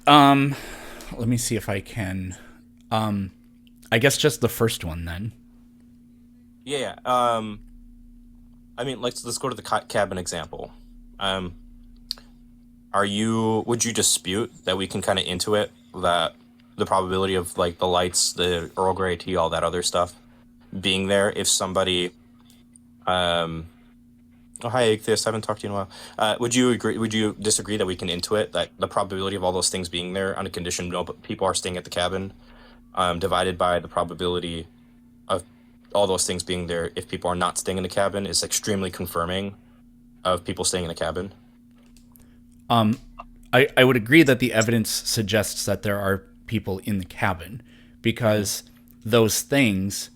Let me see if I can. I guess just the first one then. Yeah. I mean, let's go to the cabin example. Would you dispute that we can kind of intuit that the probability of like the lights, the Earl Grey tea, all that other stuff being there if somebody, oh hi Atheist, I haven't talked to you in a while. Would you agree? Would you disagree that we can intuit that the probability of all those things being there on a condition no people are staying at the cabin, divided by the probability of all those things being there if people are not staying in the cabin is extremely confirming of people staying in the cabin? I would agree that the evidence suggests that there are people in the cabin because those things,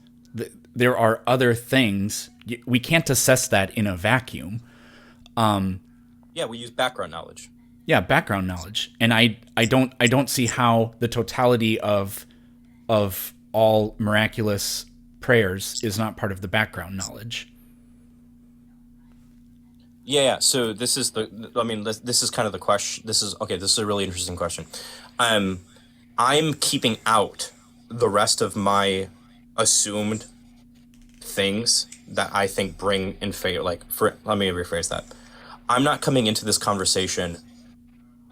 there are other things. We can't assess that in a vacuum. Yeah, we use background knowledge. Yeah, background knowledge. And I don't see how the totality of all miraculous prayers is not part of the background knowledge. Yeah. So this is this is kind of the question. This is a really interesting question. I'm keeping out the rest of my assumed things that I think bring in favor. Let me rephrase that. I'm not coming into this conversation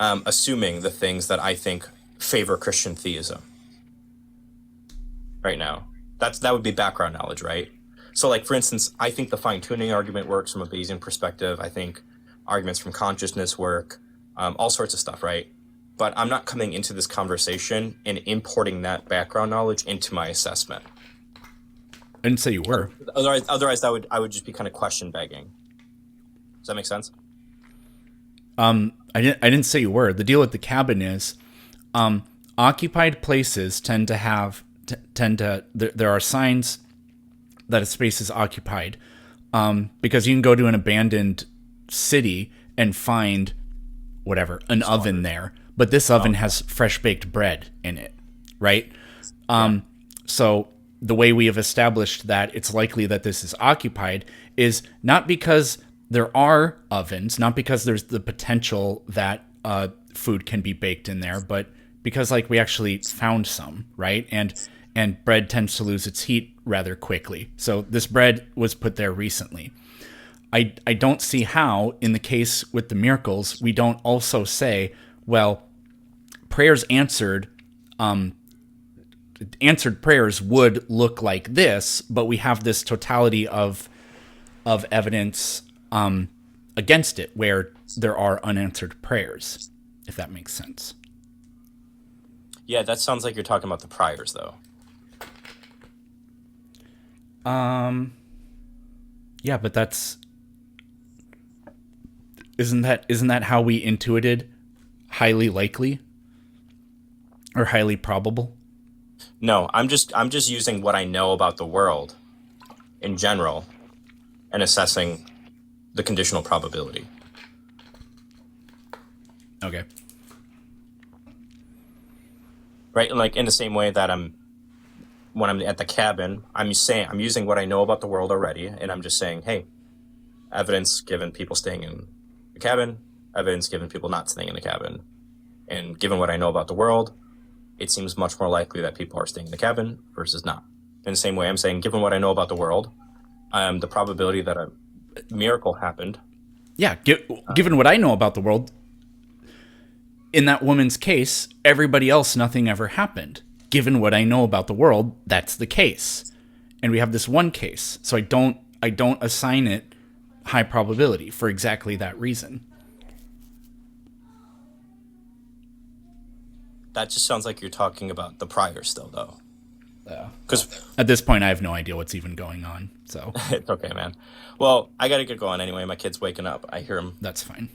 assuming the things that I think favor Christian theism right now. That would be background knowledge, right? So, like, for instance, I think the fine-tuning argument works from a Bayesian perspective. I think arguments from consciousness work, all sorts of stuff, right? But I'm not coming into this conversation and importing that background knowledge into my assessment. I didn't say you were. Otherwise, I would just be kind of question begging. Does that make sense? I didn't say you were. The deal with the cabin is, occupied places tend to there are signs that a space is occupied, because you can go to an abandoned city and find whatever, an oven there, but this oven has fresh baked bread in it, right? So the way we have established that it's likely that this is occupied is not because there are ovens, not because there's the potential that food can be baked in there, but because like we actually found some, right? And bread tends to lose its heat rather quickly. So this bread was put there recently. I don't see how, in the case with the miracles, we don't also say, well, prayers answered prayers would look like this, but we have this totality of evidence against it, where there are unanswered prayers, if that makes sense. Yeah, that sounds like you're talking about the priors, though. Yeah, but isn't that how we intuited highly likely or highly probable? No, I'm just using what I know about the world in general and assessing the conditional probability. Okay. Right, and like in the same way that when I'm at the cabin, I'm using what I know about the world already, and I'm just saying, hey, evidence given people staying in the cabin, evidence given people not staying in the cabin, and given what I know about the world, it seems much more likely that people are staying in the cabin versus not. In the same way, I'm saying, given what I know about the world, the probability that a miracle happened. Yeah, given what I know about the world, in that woman's case, everybody else, nothing ever happened. Given what I know about the world, that's the case. And we have this one case. So I don't assign it high probability for exactly that reason. That just sounds like you're talking about the prior still, though. Yeah. Because at this point, I have no idea what's even going on. So it's okay, man. Well, I got to get going anyway. My kid's waking up. I hear him. That's fine.